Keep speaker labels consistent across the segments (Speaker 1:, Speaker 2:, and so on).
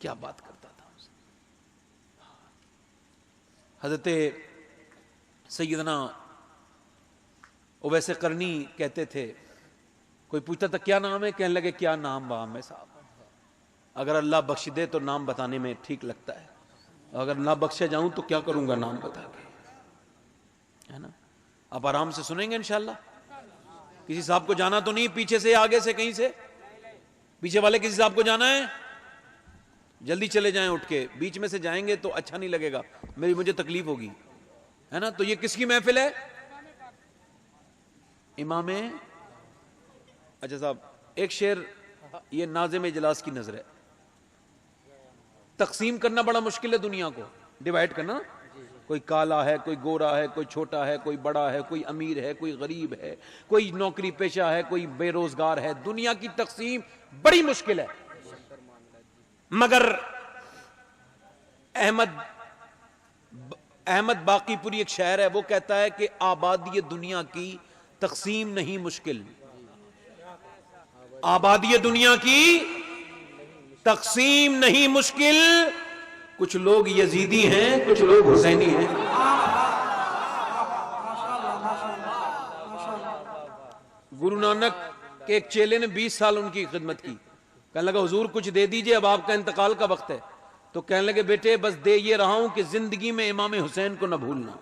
Speaker 1: کیا بات کرتا تھا. حضرت سیدنا اویس قرنی کہتے تھے، کوئی پوچھتا تھا کیا نام ہے، کہنے لگے کیا نام بام ہے صاحب، اگر اللہ بخش دے تو نام بتانے میں ٹھیک لگتا ہے، اگر نہ بخشے جاؤں تو کیا کروں گا نام بتا کے، ہے نا. آپ آرام سے سنیں گے انشاءاللہ. کسی صاحب کو جانا تو نہیں پیچھے سے آگے سے کہیں سے، پیچھے والے کسی صاحب کو جانا ہے، جلدی چلے جائیں اٹھ کے، بیچ میں سے جائیں گے تو اچھا نہیں لگے گا، مجھے تکلیف ہوگی، ہے نا. تو یہ کس کی محفل ہے؟ امام. اچھا صاحب ایک شعر، یہ ناظم اجلاس کی نظر ہے. تقسیم کرنا بڑا مشکل ہے دنیا کو، ڈیوائیڈ کرنا. کوئی کالا ہے، کوئی گورا ہے، کوئی چھوٹا ہے، کوئی بڑا ہے، کوئی امیر ہے، کوئی غریب ہے، کوئی نوکری پیشہ ہے، کوئی بے روزگار ہے. دنیا کی تقسیم بڑی مشکل ہے. مگر احمد باقی پوری ایک شاعر ہے، وہ کہتا ہے کہ آبادی دنیا کی تقسیم نہیں مشکل، آبادی دنیا کی تقسیم نہیں مشکل. کچھ لوگ یزیدی ہیں، کچھ لوگ حسینی ہیں. گرو نانک کے ایک چیلے نے 20 سال ان کی خدمت کی. کہنے لگا حضور کچھ دے دیجئے، اب آپ کا انتقال کا وقت ہے. تو کہنے لگے بیٹے بس دے یہ رہا ہوں کہ زندگی میں امام حسین کو نہ بھولنا.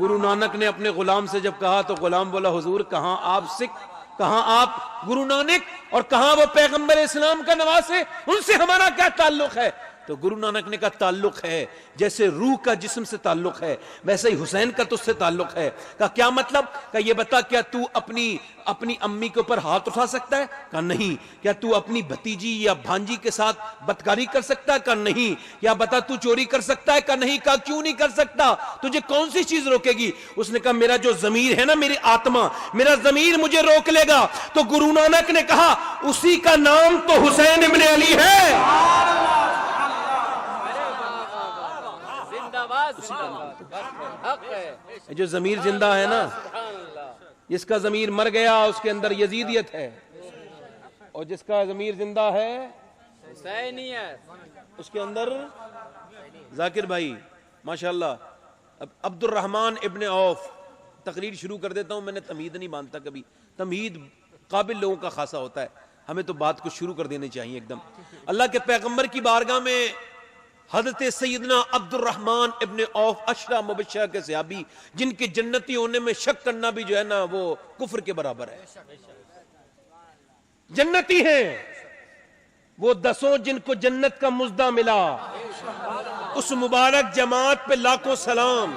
Speaker 1: گرو نانک نے اپنے غلام سے جب کہا تو غلام بولا حضور کہاں آپ سکھ، کہاں آپ گرو نانک، اور کہاں وہ پیغمبر اسلام کا نواسے، ان سے ہمارا کیا تعلق ہے؟ تو گرو نانک نے کہا تعلق ہے، جیسے روح کا جسم سے تعلق ہے ویسے ہی حسین کا تجھ سے تعلق ہے. کہا کیا مطلب؟ کہا یہ بتا کیا تو اپنی امی کے اوپر ہاتھ اٹھا سکتا ہے؟ کہا نہیں. کیا تو اپنی بھتیجی یا بھانجی کے ساتھ بدکاری کر سکتا ہے؟ کہا نہیں. کیا بتا تو چوری کر سکتا ہے؟ کہا نہیں. کہا کیوں نہیں کر سکتا؟ تجھے کون سی چیز روکے گی؟ اس نے کہا میرا جو ضمیر ہے نا، میری آتما، میرا ضمیر مجھے روک لے گا. تو گرو نانک نے کہا اسی کا نام تو حسین ابن علی ہے. جو ضمیر زندہ ہے نا، جس کا ضمیر مر گیا اس کے اندر یزیدیت ہے، اور جس کا ضمیر زندہ ہے اس کے اندر ذاکر بھائی ماشاءاللہ. اب عبد الرحمن ابن عوف، تقریر شروع کر دیتا ہوں. میں نے تمہید نہیں باندھتا کبھی، تمہید قابل لوگوں کا خاصا ہوتا ہے، ہمیں تو بات کو شروع کر دینی چاہیے ایک دم. اللہ کے پیغمبر کی بارگاہ میں حضرت سیدنا عبد الرحمن ابن عوف عشرہ مبشرہ کے صحابی، جن کے جنتی ہونے میں شک کرنا بھی جو ہے نا وہ کفر کے برابر ہے. جنتی ہیں وہ 10 جن کو جنت کا مزدہ ملا، اس مبارک جماعت پہ لاکھوں سلام.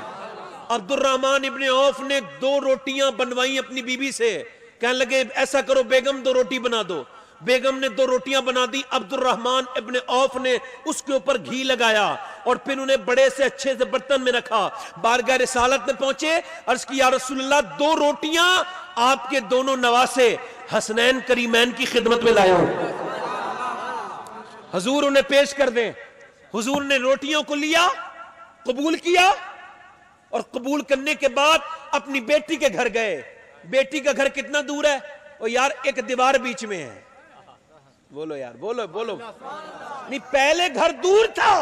Speaker 1: عبد الرحمن ابن عوف نے 2 روٹیاں بنوائیں اپنی بیوی سے. کہنے لگے ایسا کرو بیگم 2 روٹی بنا دو. بیگم نے 2 روٹیاں بنا دی. عبد الرحمن ابن عوف نے اس کے اوپر گھی لگایا اور پھر انہیں بڑے سے اچھے سے برتن میں رکھا. بارگاہ رسالت میں پہنچے، عرض کی یا رسول اللہ 2 روٹیاں آپ کے دونوں نواسے حسنین کریمین کی خدمت میں لایا ہوں، حضور انہیں پیش کر دیں. حضور نے روٹیوں کو لیا، قبول کیا، اور قبول کرنے کے بعد اپنی بیٹی کے گھر گئے. بیٹی کا گھر کتنا دور ہے؟ اور یار ایک دیوار بیچ میں ہے. بولو یار، بولو. نہیں پہلے گھر دور تھا،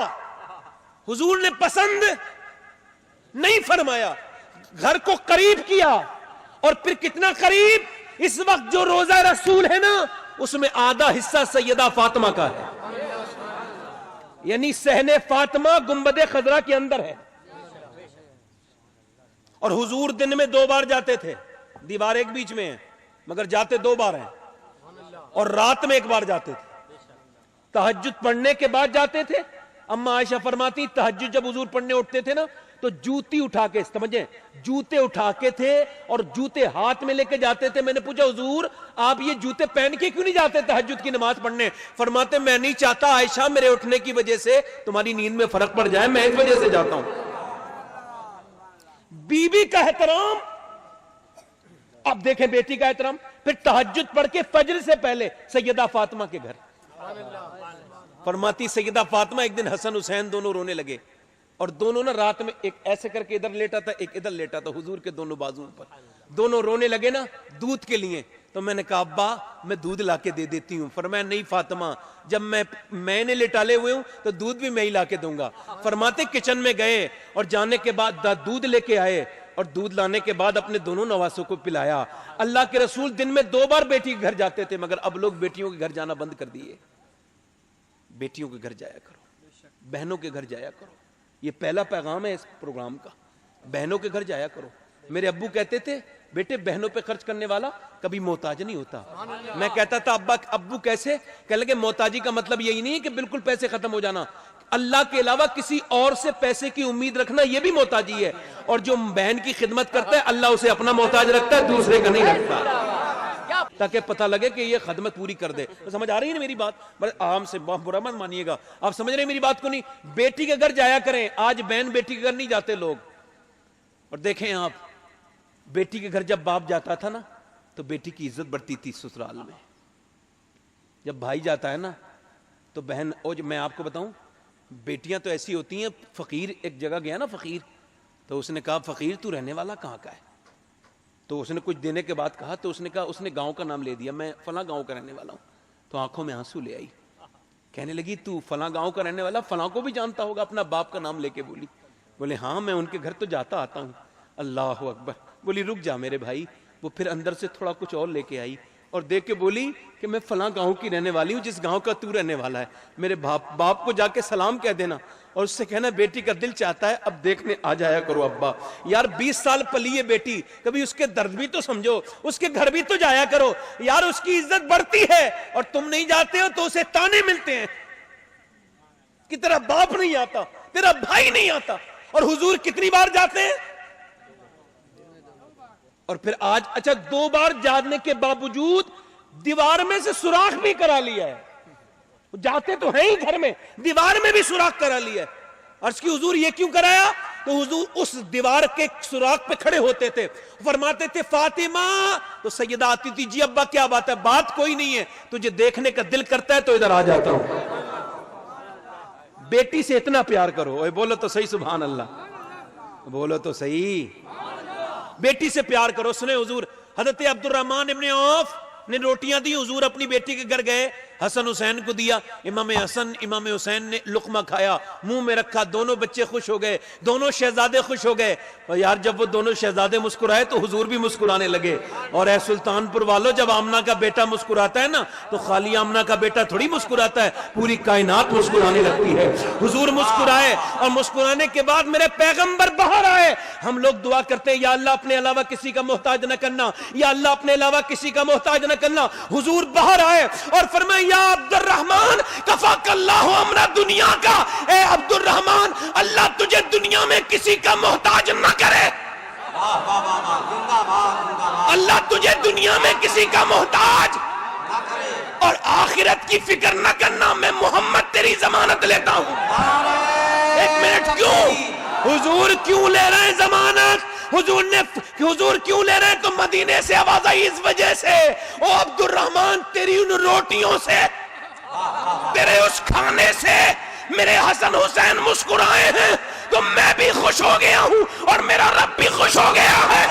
Speaker 1: حضور نے پسند نہیں فرمایا، گھر کو قریب کیا. اور پھر کتنا قریب؟ اس وقت جو روزہ رسول ہے نا اس میں آدھا حصہ سیدہ فاطمہ کا ہے، یعنی صحن فاطمہ گنبد خضرا کے اندر ہے. اور حضور دن میں 2 بار جاتے تھے، دیوار ایک بیچ میں ہے مگر جاتے 2 بار ہیں، اور رات میں 1 بار جاتے تھے. تہجد پڑھنے کے بعد جاتے تھے. اما عائشہ فرماتی تہجد جب حضور پڑھنے اٹھتے تھے نا تو جوتی اٹھا کے، سمجھیں جوتے اٹھا کے تھے اور جوتے ہاتھ میں لے کے جاتے تھے. میں نے پوچھا حضور آپ یہ جوتے پہن کے کیوں نہیں جاتے تہجد کی نماز پڑھنے؟ فرماتے میں نہیں چاہتا عائشہ میرے اٹھنے کی وجہ سے تمہاری نیند میں فرق پڑ جائے، میں اس وجہ سے جاتا ہوں. بی بی کا احترام. اب دیکھیں بیٹی کا احترام. پھر تہجد پڑھ کے فجر سے پہلے سیدہ فاطمہ کے گھر. فرماتی سیدہ فاطمہ ایک دن حسن حسین دونوں رونے لگے، اور دونوں نا رات میں ایک ایسے کر کے ادھر لیٹا تھا، ایک ادھر لیٹا تھا حضور کے دونوں بازوؤں پر. دونوں رونے لگے نا دودھ کے لیے. تو میں نے کہا ابا میں دودھ لا کے دے دیتی ہوں. فرمایا نہیں فاطمہ, جب میں نے لٹالے ہوئے ہوں تو دودھ بھی میں ہی لا کے دوں گا. فرماتے کچن میں گئے اور جانے کے بعد دودھ لے کے آئے, اور دودھ لانے کے بعد اپنے دونوں نواسوں کو پلایا. اللہ کے رسول دن میں 2 بار بیٹی کے گھر جاتے تھے, مگر اب لوگ بیٹیوں کے گھر جانا بند کر دیے. بیٹیوں کے گھر جایا کرو, بہنوں کے گھر جایا کرو. یہ پہلا پیغام ہے اس پروگرام کا, بہنوں کے گھر جایا کرو. میرے ابو کہتے تھے بیٹے بہنوں پہ خرچ کرنے والا کبھی محتاج نہیں ہوتا. میں کہتا تھا ابو کیسے؟ کہنے لگے محتاجی کا مطلب یہی نہیں ہے کہ بالکل پیسے ختم ہو جانا, اللہ کے علاوہ کسی اور سے پیسے کی امید رکھنا یہ بھی محتاجی ہے. اور جو بہن کی خدمت کرتا ہے اللہ اسے اپنا محتاج رکھتا ہے, دوسرے کا نہیں رکھتا, تاکہ پتہ لگے کہ یہ خدمت پوری کر دے. سمجھ آ رہی ہے نا میری بات؟ بڑے عام سے برا مت مانیے گا, آپ سمجھ رہے ہیں میری بات کو نہیں؟ بیٹی کے گھر جایا کریں. آج بہن بیٹی کے گھر نہیں جاتے لوگ. اور دیکھیں آپ, بیٹی کے گھر جب باپ جاتا تھا نا تو بیٹی کی عزت بڑھتی تھی سسرال میں. جب بھائی جاتا ہے نا تو بہن, اور میں آپ کو بتاؤں بیٹیاں تو ایسی ہوتی ہیں. فقیر ایک جگہ گیا نا فقیر, تو اس نے کہا فقیر تو رہنے والا کہاں کا ہے؟ تو اس نے کچھ دینے کے بعد کہا, تو اس نے کہا, اس نے گاؤں کا نام لے دیا, میں فلاں گاؤں کا رہنے والا ہوں. تو آنکھوں میں آنسو لے آئی, کہنے لگی تو فلاں گاؤں کا رہنے والا, فلاں کو بھی جانتا ہوگا؟ اپنا باپ کا نام لے کے بولی. بولے ہاں میں ان کے گھر تو جاتا آتا ہوں. اللہ اکبر. بولی رک جا میرے بھائی. وہ پھر اندر سے تھوڑا کچھ اور لے کے آئی اور دیکھ کے بولی کہ میں فلاں گاؤں کی رہنے والی ہوں جس گاؤں کا تو رہنے والا ہے. میرے باپ کو جا کے سلام کہہ دینا اور اس سے کہنا بیٹی کا دل چاہتا ہے اب دیکھنے آ جایا کرو ابا. یار 20 سال پلی ہے بیٹی, کبھی اس کے درد بھی تو سمجھو, اس کے گھر بھی تو جایا کرو یار, اس کی عزت بڑھتی ہے. اور تم نہیں جاتے ہو تو اسے تانے ملتے ہیں کہ تیرا باپ نہیں آتا, تیرا بھائی نہیں آتا. اور حضور کتنی بار جاتے ہیں؟ اور پھر آج اچھا 2 بار جانے کے باوجود دیوار میں سے سوراخ بھی کرا لیا ہے. جاتے تو ہیں ہی گھر میں, دیوار میں بھی سوراخ کرا لیا ہے. عرض کی حضور یہ کیوں کرایا؟ تو حضور اس دیوار کے سوراخ پہ کھڑے ہوتے تھے, فرماتے تھے فاطمہ. تو سیدہ آتی تھی, جی ابا کیا بات ہے؟ بات کوئی نہیں ہے, تجھے دیکھنے کا دل کرتا ہے تو ادھر آ جاتا ہوں. بیٹی سے اتنا پیار کرو. بولو تو صحیح سبحان اللہ, بولو تو صحیح. بیٹی سے پیار کرو. سنے حضور حضرت عبد الرحمن ابن عوف نے روٹیاں دی, حضور اپنی بیٹی کے گھر گئے, حسن حسین کو دیا. امام حسن امام حسین نے لقمہ کھایا, منہ میں رکھا, دونوں بچے خوش ہو گئے, دونوں شہزادے خوش ہو گئے. اور یار جب وہ دونوں شہزادے مسکرائے تو حضور بھی مسکرانے لگے. اور اے سلطان پور والو, جب آمنہ کا بیٹا مسکراتا ہے نا تو خالی آمنہ کا بیٹا تھوڑی مسکراتا ہے, پوری کائنات مسکرانے لگتی ہے. حضور مسکرائے اور مسکرانے کے بعد میرے پیغمبر باہر آئے. ہم لوگ دعا کرتے ہیں یا اللہ اپنے علاوہ کسی کا محتاج نہ کرنا, یا اللہ اپنے علاوہ کسی کا محتاج نہ کرنا. حضور باہر آئے اور فرمائے یا عبد الرحمن کفاک اللہ امر دنیا کا. اے عبد الرحمن, اللہ تجھے دنیا میں کسی کا محتاج نہ کرے. اللہ تجھے دنیا میں کسی کا محتاج اور آخرت کی فکر نہ کرنا. میں محمد تیری ضمانت لیتا ہوں. 1 منٹ, کیوں حضور کیوں لے رہے ہیں ضمانت؟ حضور کیوں لے رہے ہیں؟ تو مدینے سے آواز آئی اس وجہ سے, او عبد الرحمن تیری ان روٹیوں سے, تیرے اس کھانے سے میرے حسن حسین مسکرائے ہیں تو میں بھی خوش ہو گیا ہوں اور میرا رب بھی خوش ہو گیا ہے.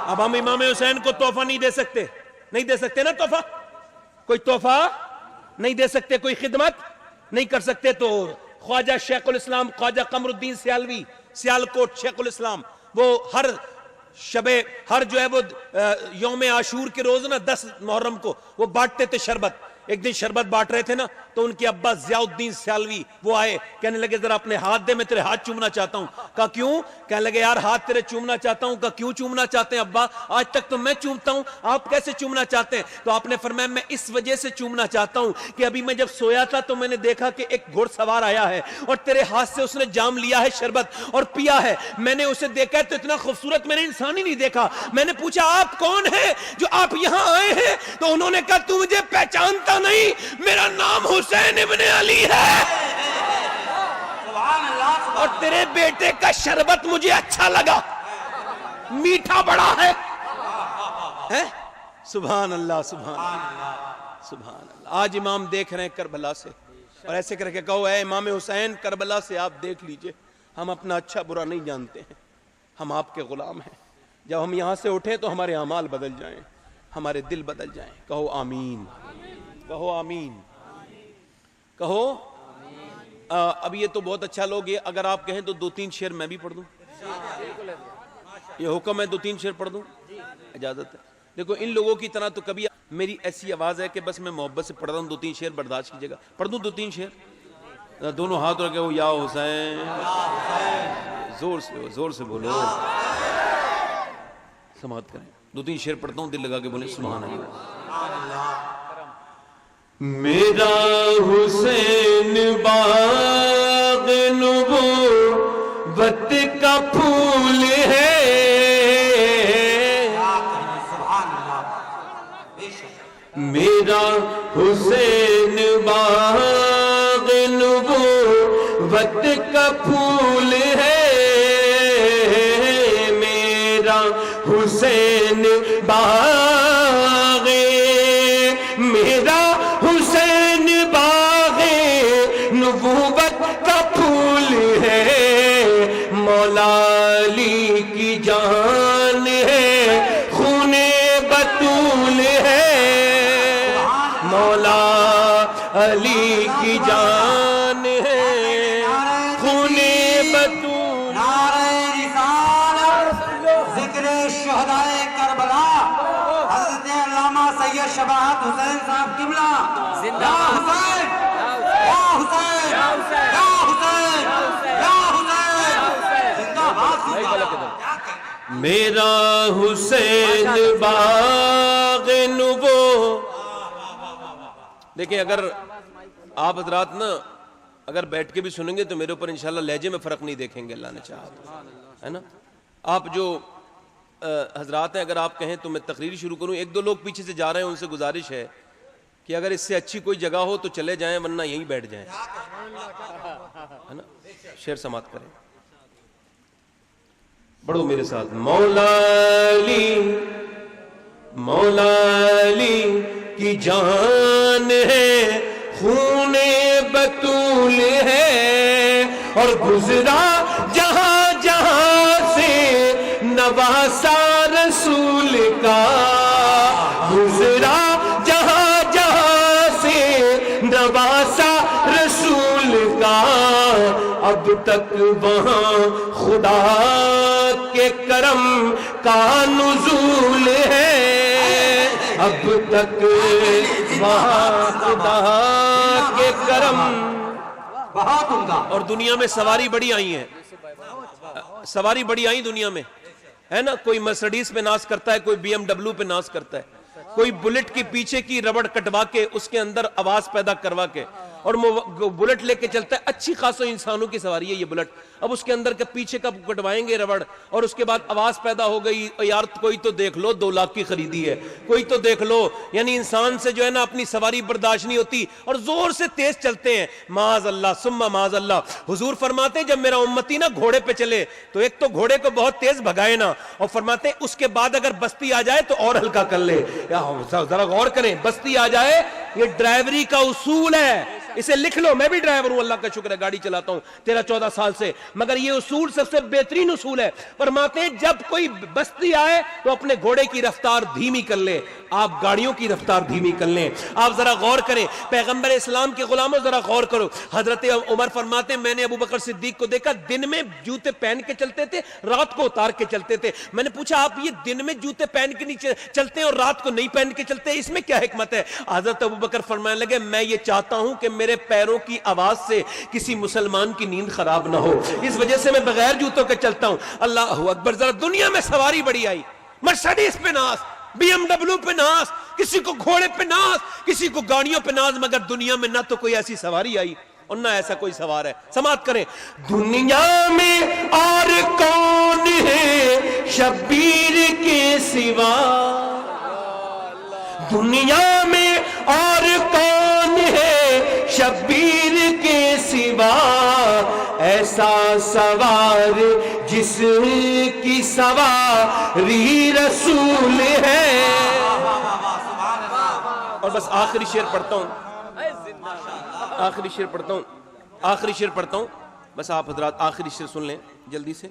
Speaker 1: اب ہم امام حسین کو تحفہ نہیں دے سکتے, نہیں دے سکتے نا تحفہ, کوئی تحفہ نہیں دے سکتے, کوئی خدمت نہیں کر سکتے. تو خواجہ شیخ الاسلام خواجہ قمر الدین سیالوی, سیالکوٹ شیخ الاسلام, وہ ہر جو ہے وہ یوم عاشور کے روز نا 10 محرم کو وہ بانٹتے تھے شربت. ایک دن شربت بانٹ رہے تھے نا تو ان کے ابا ضیاء الدین سیالوی وہ آئے, کہنے لگے ذرا اپنے ہاتھ دے, میں تیرے ہاتھ چومنا چاہتا ہوں. کہا کیوں؟ کہنے لگے یار ہاتھ تیرے چومنا چاہتا ہوں. کہا کیوں چومنا چاہتے ہیں ابا؟ آج تک تو میں چومتا ہوں, آپ کیسے چومنا چاہتے ہیں؟ تو آپ نے فرمایا میں اس وجہ سے چومنا چاہتا ہوں کہ ابھی میں جب سویا تھا تو میں نے دیکھا کہ ایک گھوڑ سوار آیا ہے اور تیرے ہاتھ سے اس نے جام لیا ہے شربت اور پیا ہے. میں نے اسے دیکھا تو اتنا خوبصورت میں نے انسان ہی نہیں دیکھا. میں نے پوچھا آپ کون ہیں جو آپ یہاں آئے ہیں؟ تو انہوں نے کہا تو مجھے پہچانتا نہیں, میرا نام حسین ابن علی ہے اور تیرے بیٹے کا شربت مجھے اچھا لگا, میٹھا بڑا ہے. سبحان اللہ سبحان اللہ سبحان اللہ. آج امام دیکھ رہے ہیں کربلا سے, اور ایسے کر کے کہو اے امام حسین کربلا سے آپ دیکھ لیجئے, ہم اپنا اچھا برا نہیں جانتے ہیں, ہم آپ کے غلام ہیں. جب ہم یہاں سے اٹھیں تو ہمارے اعمال بدل جائیں, ہمارے دل بدل جائیں. کہو آمین, کہو آمین, کہو. اب یہ تو بہت اچھا لوگ, یہ اگر آپ کہیں تو 2-3 شعر میں بھی پڑھ دوں, یہ حکم ہے 2-3 شعر پڑھ دوں, اجازت ہے. دیکھو ان لوگوں کی طرح تو کبھی, میری ایسی آواز ہے کہ بس میں محبت سے پڑھ رہا ہوں, 2-3 شعر برداشت کیجیے گا. پڑھ دوں 2-3 شعر, دونوں ہاتھ رکھے ہو, یا حسین, زور سے بولو, سماعت کریں. 2-3 شعر پڑھتا ہوں, دل لگا کے بولیں سبحان اللہ. میرا حسین باغ نبوت کا پھول ہے, میرا حسین باغ نبوت کا پھول ہے, میرا حسین باغ, میرا حسین باغ نبوت کا پھول ہے, مولا علی کی جان ہے, خون بطول ہے, مولا علی کی جان ہے, خون بطول.
Speaker 2: نعرہ رسالت, ذکر شہدائے کربلا, حضرت علامہ سید شباہت حسین صاحب قبلہ, یا حسین, یا حسین, یا حسین, یا حسین, زندہ باد.
Speaker 1: میرا حسین باغ نبو. دیکھیں اگر آپ حضرات نا اگر بیٹھ کے بھی سنیں گے تو میرے اوپر انشاءاللہ لہجے میں فرق نہیں دیکھیں گے, اللہ نے چاہا تو, ہے نا. آپ جو حضرات ہیں, اگر آپ کہیں تو میں تقریر شروع کروں. 1-2 لوگ پیچھے سے جا رہے ہیں, ان سے گزارش ہے کہ اگر اس سے اچھی کوئی جگہ ہو تو چلے جائیں, ورنہ یہیں بیٹھ جائیں, ہے نا. شعر سماعت کریں, پڑھو میرے ساتھ. مولا علی, مولا علی کی جان ہے, خون بطول ہے, اور گزرا جہاں جہاں سے نواسا رسول کا, گزرا جہاں جہاں سے نواسا رسول کا, اب تک وہاں خدا کے کرم کا نزول ہے, اب تک وہاں خدا کے کرم.
Speaker 2: بہت عمدہ.
Speaker 1: اور دنیا میں سواری بڑی آئی ہیں, سواری بڑی آئی دنیا میں, ہے نا. کوئی مرسڈیز پہ ناز کرتا ہے, کوئی BMW پہ ناز کرتا ہے, کوئی بلٹ کی پیچھے کی ربڑ کٹوا کے اس کے اندر آواز پیدا کروا کے اور بلٹ لے کے چلتا ہے. اچھی خاصی انسانوں کی سواری ہے یہ بلٹ. اب اس کے اندر کے پیچھے کا کٹوائیں گے ربڑ, اور اس کے بعد آواز پیدا ہو گئی, یار کوئی تو دیکھ لو 2 لاکھ کی خریدی ہے, کوئی تو دیکھ لو. یعنی انسان سے جو ہے نا اپنی سواری برداشت نہیں ہوتی اور زور سے تیز چلتے ہیں. معاذ اللہ ثم معاذ اللہ. حضور فرماتے ہیں جب میرا امتی نا گھوڑے پہ چلے تو ایک تو گھوڑے کو بہت تیز بھگائے نا, اور فرماتے ہیں اس کے بعد اگر بستی آ جائے تو اور ہلکا کر لے. ذرا غور کریں, بستی آ جائے یہ ڈرائیوری کا اصول ہے, اسے لکھ لو. میں بھی ڈرائیور ہوں, اللہ کا شکر ہے, گاڑی چلاتا ہوں 13-14 سال سے, مگر یہ اصول سب سے بہترین اصول ہے. فرماتے ہیں جب کوئی بستی آئے تو اپنے گھوڑے کی رفتار دھیمی کر لے, آپ گاڑیوں کی رفتار دھیمی کر لیں. آپ ذرا غور کریں, پیغمبر اسلام کے غلاموں ذرا غور کرو. حضرت عمر فرماتے ہیں میں نے ابو بکر صدیق کو دیکھا دن میں جوتے پہن کے چلتے تھے, رات کو اتار کے چلتے تھے. میں نے پوچھا آپ یہ دن میں جوتے پہن کے نہیں چلتے اور رات کو نہیں پہن کے چلتے, اس میں کیا حکمت ہے؟ حضرت ابو بکر فرمانے لگے میں یہ چاہتا ہوں کہ میرے پیروں کی آواز سے کسی مسلمان کی نیند خراب نہ ہو, اس وجہ سے میں بغیر جوتوں کے چلتا ہوں. اللہ اکبر. ذرا دنیا میں سواری بڑی آئی, مرسڈیز پہ ناز, BMW پہ ناز, کسی کو گھوڑے پہ ناز, کسی کو گاڑیوں پہ ناز, مگر دنیا میں نہ تو کوئی ایسی سواری آئی اور نہ ایسا کوئی سوار ہے. سماعت کریں. دنیا میں اور کون ہے شبیر کے سوا, دنیا میں اور کون ہے شبیر کے سوا, ایسا سوار جس کی سواری رسول ہے. اور بس آخری شعر پڑھتا ہوں, آخری شعر پڑھتا ہوں. بس آپ حضرات آخری شعر سن لیں جلدی سے.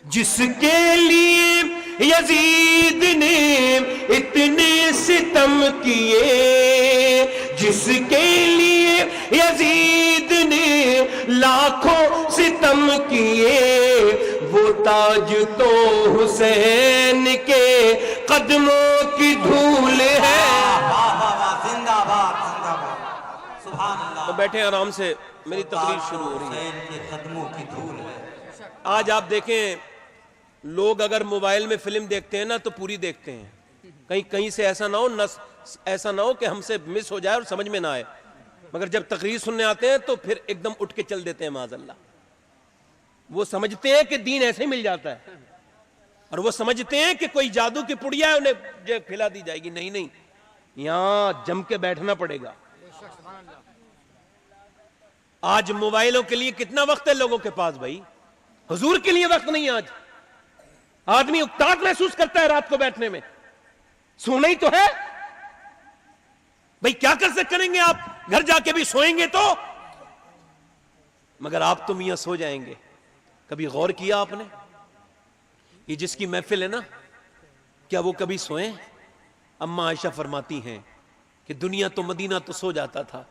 Speaker 3: جس کے لیے یزید نے اتنے ستم کیے، جس کے لیے یزید نے لاکھوں ستم کیے، وہ تاج تو حسین کے قدموں کی دھول ہے.
Speaker 2: زندہ باد زندہ باد، سبحان اللہ.
Speaker 1: تو بیٹھے آرام سے، میری تقریر شروع ہو رہی ہے.
Speaker 2: حسین کے قدموں کی دھول ہے.
Speaker 1: آج آپ دیکھیں لوگ اگر موبائل میں فلم دیکھتے ہیں نا تو پوری دیکھتے ہیں، کہیں سے ایسا نہ ہو کہ ہم سے مس ہو جائے اور سمجھ میں نہ آئے، مگر جب تقریر سننے آتے ہیں تو پھر ایک دم اٹھ کے چل دیتے ہیں معاذ اللہ. وہ سمجھتے ہیں کہ دین ایسے ہی مل جاتا ہے، اور وہ سمجھتے ہیں کہ کوئی جادو کی پڑیا ہے انہیں کھلا دی جائے گی. نہیں، یہاں جم کے بیٹھنا پڑے گا. آج موبائلوں کے لیے کتنا وقت ہے لوگوں کے پاس بھائی، حضور کے لیے وقت نہیں. آج آدمی اکتاہٹ محسوس کرتا ہے رات کو بیٹھنے میں، سونا ہی تو ہے بھائی. کیا کریں گے آپ؟ گھر جا کے بھی سوئیں گے تو، مگر آپ تو میاں سو جائیں گے. کبھی غور کیا آپ نے؟ یہ جس کی محفل ہے نا، کیا وہ کبھی سوئیں؟ اما عائشہ فرماتی ہیں کہ دنیا تو مدینہ تو سو جاتا تھا،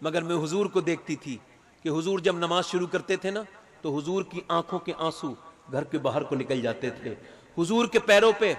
Speaker 1: مگر میں حضور کو دیکھتی تھی کہ حضور جب نماز شروع کرتے تھے نا تو حضور کی آنکھوں کے آنسو گھر کے باہر کو نکل جاتے تھے، حضور کے پیروں پہ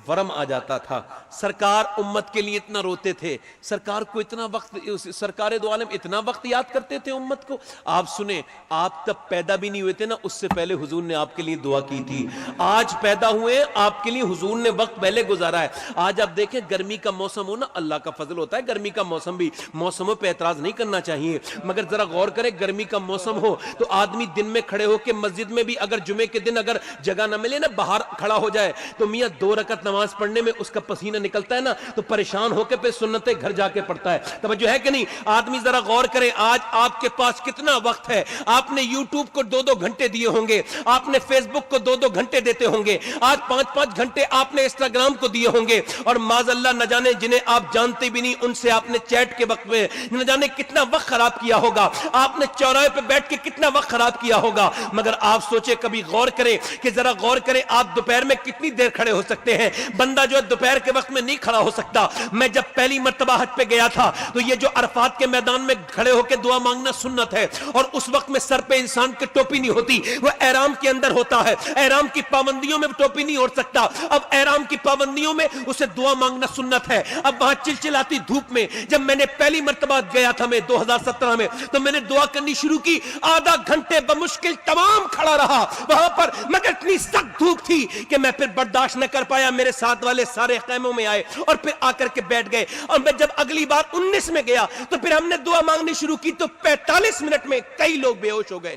Speaker 1: ورم آ جاتا تھا. سرکار امت کے لیے اتنا روتے تھے، سرکار کو اتنا وقت، سرکار دو عالم اتنا وقت یاد کرتے تھے امت کو. آپ سنیں، آپ تب پیدا بھی نہیں ہوئے تھے نا، اس سے پہلے حضور نے آپ کے لیے دعا کی تھی. آج پیدا ہوئے، آپ کے لیے حضور نے وقت پہلے گزارا ہے. آج آپ دیکھیں گرمی کا موسم ہو نا، اللہ کا فضل ہوتا ہے گرمی کا موسم بھی، موسموں پہ اعتراض نہیں کرنا چاہیے، مگر ذرا غور کریں گرمی کا موسم ہو تو آدمی دن میں کھڑے ہو کے مسجد میں بھی اگر جمعے کے دن اگر جگہ نہ ملے نا، باہر کھڑا ہو جائے تو میاں 2 رکعت نماز پڑھنے میں اس کا پسینہ نکلتا ہے نا تو پریشان ہو کے پھر سنتیں گھر جا کے پڑھتا ہے. توجہ ہے کہ نہیں؟ آدمی ذرا غور کریں، آج آپ کے پاس کتنا وقت ہے. آپ نے یوٹیوب کو 2 گھنٹے دیے ہوں گے، آپ نے فیس بک کو 2 گھنٹے دیتے ہوں گے، آج 5 گھنٹے آپ نے انسٹاگرام کو دیے ہوں گے، اور معاذ اللہ نہ جانے جنہیں آپ جانتے بھی نہیں ان سے آپ نے چیٹ کے وقت میں نہ جانے کتنا وقت خراب کیا ہوگا، آپ نے چوراہے پہ بیٹھ کے کتنا وقت خراب کیا ہوگا. مگر آپ سوچے، کبھی غور کریں کہ ذرا غور کریں آپ دوپہر میں کتنی دیر کھڑے ہو سکتے ہیں. بندہ جو دوپہر کے وقت میں نہیں کھڑا ہو سکتا. میں جب پہلی مرتبہ حج پہ گیا تھا تو یہ جو عرفات کے میدان میں کھڑے ہو کے دعا مانگنا سنت ہے، اور اس وقت میں سر پہ انسان کی ٹوپی نہیں ہوتی، وہ احرام کے اندر ہوتا ہے، احرام کی پابندیوں میں ٹوپی نہیں اوڑھ سکتا. اب احرام کی پابندیوں میں اسے دعا مانگنا سنت ہے. اب وہاں چلچلاتی دھوپ میں جب میں نے پہلی مرتبہ گیا تھا میں 2017 میں، تو میں نے دعا کرنی شروع کی، آدھا گھنٹے بمشکل تمام کھڑا رہا وہاں پر، مگر اتنی سخت دھوپ تھی کہ میں پھر برداشت نہ کر پایا. میرے ساتھ والے سارے خیموں میں آئے اور پھر آ کر کے بیٹھ گئے. اور میں جب اگلی بار 19 میں گیا تو پھر ہم نے دعا مانگنی شروع کی تو 45 منٹ میں کئی لوگ بے ہوش ہو گئے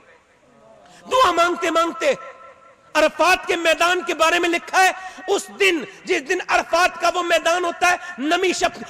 Speaker 1: دعا مانگتے مانگتے. عرفات کے میدان کے بارے میں لکھا ہے، اس دن جس دن عرفات کا وہ میدان ہوتا ہے،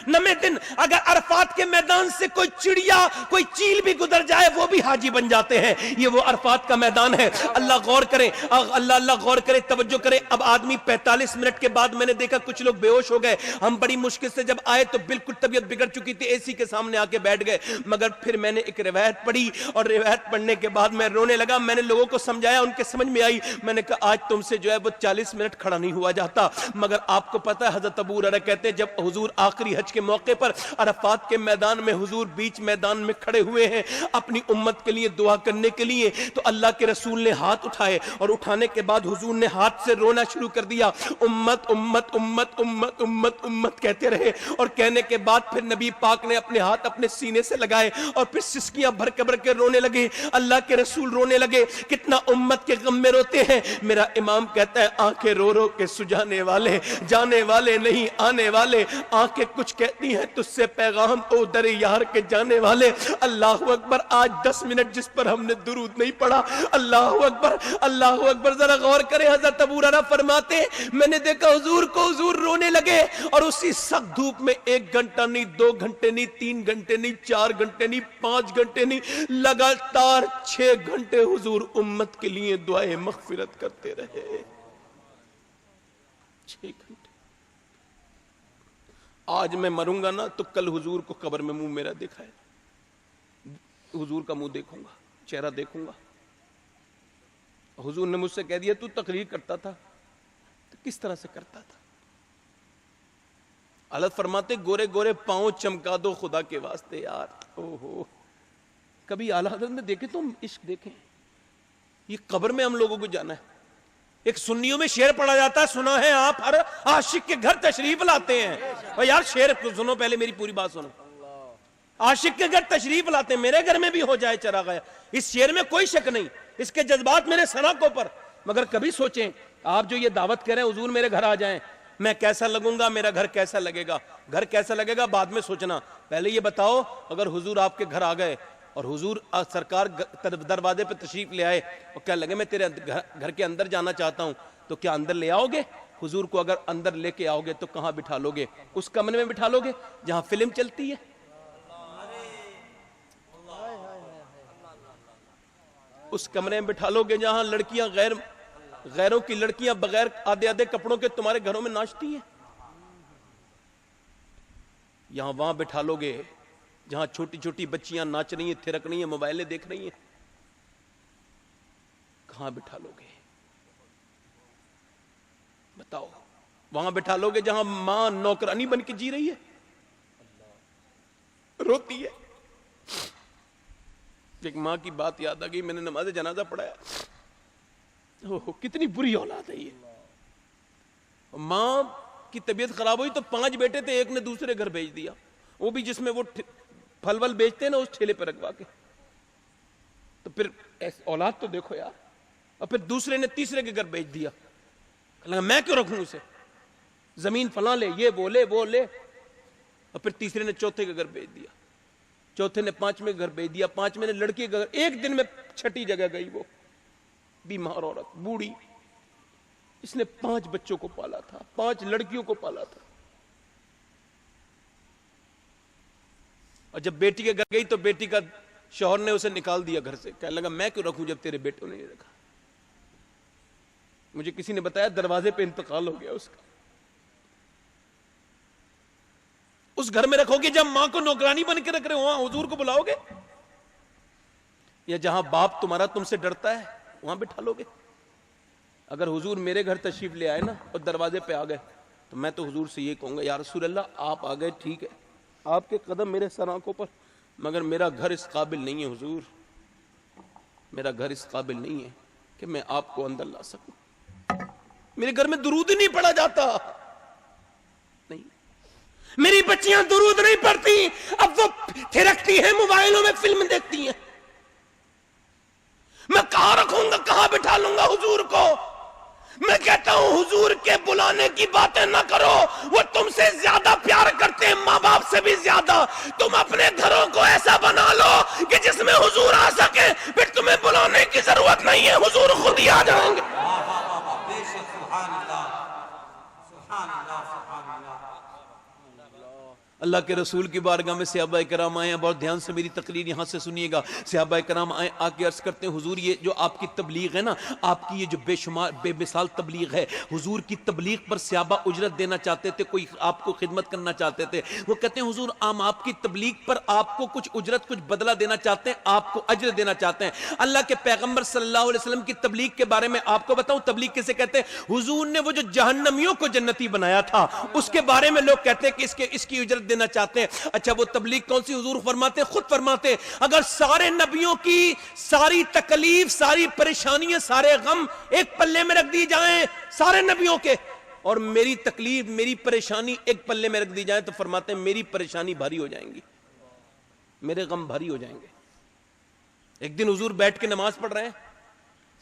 Speaker 1: نمے دن اگر عرفات کے میدان سے کوئی چڑیا کوئی چیل بھی گزر جائے وہ بھی حاجی بن جاتے ہیں. یہ وہ عرفات کا میدان ہے. اللہ غور کریں، اللہ غور کرے، توجہ کرے. اب آدمی 45 منٹ کے بعد میں نے دیکھا کچھ لوگ بے ہوش ہو گئے. ہم بڑی مشکل سے جب آئے تو بالکل طبیعت بگڑ چکی تھی، اے سی کے سامنے آ کے بیٹھ گئے. مگر پھر میں نے ایک روایت پڑھی اور روایت پڑھنے کے بعد میں رونے لگا. میں نے لوگوں کو سمجھایا، ان کے سمجھ میں آئی. میں نے کہا آج تم سے جو ہے وہ 40 منٹ کھڑا نہیں ہوا جاتا. مگر آپ کو پتا ہے حضرت ابو ہریرہ کہتے ہیں جب حضور آخری حج کے موقع پر عرفات کے میدان میں حضور بیچ میدان میں کھڑے ہوئے ہیں اپنی امت کے لیے دعا کرنے کے لیے، تو اللہ کے رسول نے ہاتھ اٹھائے اور اٹھانے کے بعد حضور نے ہاتھ سے رونا شروع کر دیا. امت امت امت امت امت امت کہتے رہے، اور کہنے کے بعد پھر نبی پاک نے اپنے ہاتھ اپنے سینے سے لگائے اور پھر سسکیاں بھر کے رونے لگے. اللہ کے رسول رونے لگے. کتنا امت کے غم میں روتے ہیں. میرا امام کہتا ہے آنکھیں رو رو کے سجانے والے، جانے والے نہیں آنے والے. آنکھیں کچھ کہتی ہیں تجھ سے پیغام او در یار کے جانے والے. اللہ اکبر. آج 10 منٹ جس پر ہم نے درود نہیں پڑھا. اللہ اکبر اللہ اکبر. ذرا غور کریں، حضرت ابو ہریرہ فرماتے ہیں میں نے دیکھا حضور کو، حضور رونے لگے اور اسی سخت دھوپ میں 1 گھنٹہ نہیں، 2 گھنٹے نہیں، 3 گھنٹے نہیں، 4 گھنٹے نہیں، 5 گھنٹے نہیں، لگاتار 6 گھنٹے حضور امت کے لیے دعائیں مغفرت کرتے رہے. 6 گھنٹے. آج میں مروں گا نا تو کل حضور کو قبر میں منہ میرا دکھائے، حضور کا منہ دیکھوں گا، چہرہ دیکھوں گا. حضور نے مجھ سے کہہ دیا تو تقریر کرتا تھا، تو کس طرح سے کرتا تھا؟ حضرت فرماتے گورے گورے پاؤں چمکا دو خدا کے واسطے یار. اوہو، کبھی اعلیٰ حضرت نے دیکھے تو عشق دیکھیں. یہ قبر میں ہم لوگوں کو جانا ہے. ایک سنیوں میں شعر پڑھا جاتا ہے، سنا ہے آپ ہر عاشق کے گھر تشریف لاتے ہیں. اور یار شعر سنو، پہلے میری پوری بات سنو. عاشق کے گھر تشریف لاتے ہیں، میرے گھر میں بھی ہو جائے چراغ ہے. اس شعر میں کوئی شک نہیں، اس کے جذبات میرے سناکوں پر. مگر کبھی سوچیں آپ جو یہ دعوت کر رہے ہیں حضور میرے گھر آ جائیں، میں کیسا لگوں گا، میرا گھر کیسا لگے گا؟ گھر کیسا لگے گا بعد میں سوچنا، پہلے یہ بتاؤ اگر حضور آپ کے گھر آ گئے اور حضور سرکار دروازے پہ تشریف لے آئے اور کہنے لگے میں تیرے گھر کے اندر جانا چاہتا ہوں، تو کیا اندر لے آؤ گے؟ حضور کو اگر اندر لے کے آؤ گے تو کہاں بٹھا لو گے؟ اس کمرے میں بٹھا لو گے جہاں فلم چلتی ہے؟ اس کمرے میں بٹھا لو گے جہاں لڑکیاں غیروں کی لڑکیاں بغیر آدھے آدھے کپڑوں کے تمہارے گھروں میں ناچتی ہیں؟ یہاں وہاں بٹھا لو گے جہاں چھوٹی چھوٹی بچیاں ناچ رہی ہیں، تھرک رہی ہیں، موبائلیں دیکھ رہی ہیں؟ کہاں بٹھا لو گے بتاؤ؟ وہاں بٹھا لو گے جہاں ماں نوکرانی بن کے جی رہی ہے، روتی ہے. ایک ماں کی بات یاد آ گئی، میں نے نماز جنازہ پڑھایا، کتنی بری اولاد ہے یہ. ماں کی طبیعت خراب ہوئی تو 5 بیٹے تھے، ایک نے دوسرے گھر بھیج دیا، وہ بھی جس میں وہ پھل ول بیچتے ہیں نا اس ٹھیلے پہ رکھوا کے. تو پھر اولاد تو دیکھو یار. اور پھر دوسرے نے تیسرے کے گھر بھیج دیا، میں کیوں رکھوں اسے، زمین فلاں لے، یہ وہ لے. اور پھر تیسرے نے چوتھے کے گھر بھیج دیا، چوتھے نے 5ویں گھر بھیج دیا، 5ویں نے لڑکی کے گھر. ایک دن میں 6ٹھی جگہ گئی، وہ بیمار عورت بوڑھی. اس نے 5 بچوں کو پالا تھا، 5 لڑکیوں کو پالا تھا. اور جب بیٹی کے گھر گئی تو بیٹی کا شوہر نے اسے نکال دیا گھر سے. کہنے لگا میں کیوں رکھوں جب تیرے بیٹوں نے نہیں رکھا. مجھے کسی نے بتایا دروازے پہ انتقال ہو گیا اس کا. اس گھر میں رکھو گے جب ماں کو نوکرانی بن کے رکھ رہے ہو، وہاں حضور کو بلاؤ گے؟ یا جہاں باپ تمہارا تم سے ڈرتا ہے وہاں بٹھا لو گے؟ اگر حضور میرے گھر تشریف لے آئے نا اور دروازے پہ آ گئے تو میں تو حضور سے یہ کہوں گا یا رسول اللہ آپ آ گئے ٹھیک ہے، آپ کے قدم میرے سر آنکھوں پر، مگر میرا گھر اس قابل نہیں ہے حضور، میرا گھر اس قابل نہیں ہے کہ میں آپ کو اندر لا سکوں. میرے گھر میں درود ہی نہیں پڑھا جاتا. نہیں، میری بچیاں درود نہیں پڑھتی، اب وہ تھرکتی ہیں، موبائلوں میں فلم دیکھتی ہیں. میں کہاں رکھوں گا، کہاں بٹھا لوں گا حضور کو؟ میں کہتا ہوں حضور کے بلانے کی باتیں نہ کرو، وہ تم سے زیادہ پیار کرتے ہیں، ماں باپ سے بھی زیادہ. تم اپنے گھروں کو ایسا بنا لو کہ جس میں حضور آ سکے، پھر تمہیں بلانے کی ضرورت نہیں ہے، حضور خود ہی آ جائیں گے.
Speaker 2: بے شک سبحان اللہ سبحان اللہ سبحان اللہ.
Speaker 1: اللہ کے رسول کی بارگاہ میں صحابہ کرام آئے ہیں. بہت دھیان سے میری تقریر یہاں سے سنیے گا. صحابہ کرام آئے، آ کے عرض کرتے ہیں حضور یہ جو آپ کی تبلیغ ہے نا، آپ کی یہ جو بے شمار بے مثال تبلیغ ہے، حضور کی تبلیغ پر صحابہ اجرت دینا چاہتے تھے، کوئی آپ کو خدمت کرنا چاہتے تھے. وہ کہتے ہیں حضور ہم آپ کی تبلیغ پر آپ کو کچھ اجرت کچھ بدلہ دینا چاہتے ہیں، آپ کو اجر دینا چاہتے ہیں. اللہ کے پیغمبر صلی اللہ علیہ وسلم کی تبلیغ کے بارے میں آپ کو بتاؤں تبلیغ کسے کہتے ہیں؟ حضور نے وہ جو جہنمیوں کو جنتی بنایا تھا اس کے بارے میں لوگ کہتے ہیں کہ اس کی اجرت دینا چاہتے ہیں. اچھا وہ تبلیغ کون سی؟ حضور فرماتے ہیں، خود فرماتے ہیں اگر سارے نبیوں کی ساری تکلیف، ساری پریشانیاں، سارے غم ایک پلے میں رکھ دی جائیں سارے نبیوں کے، اور میری تکلیف میری پریشانی ایک پلے میں رکھ دی جائیں، تو فرماتے ہیں میری پریشانی بھاری ہو جائیں گی، میرے غم بھاری ہو جائیں گے. ایک دن حضور بیٹھ کے نماز پڑھ رہے ہیں،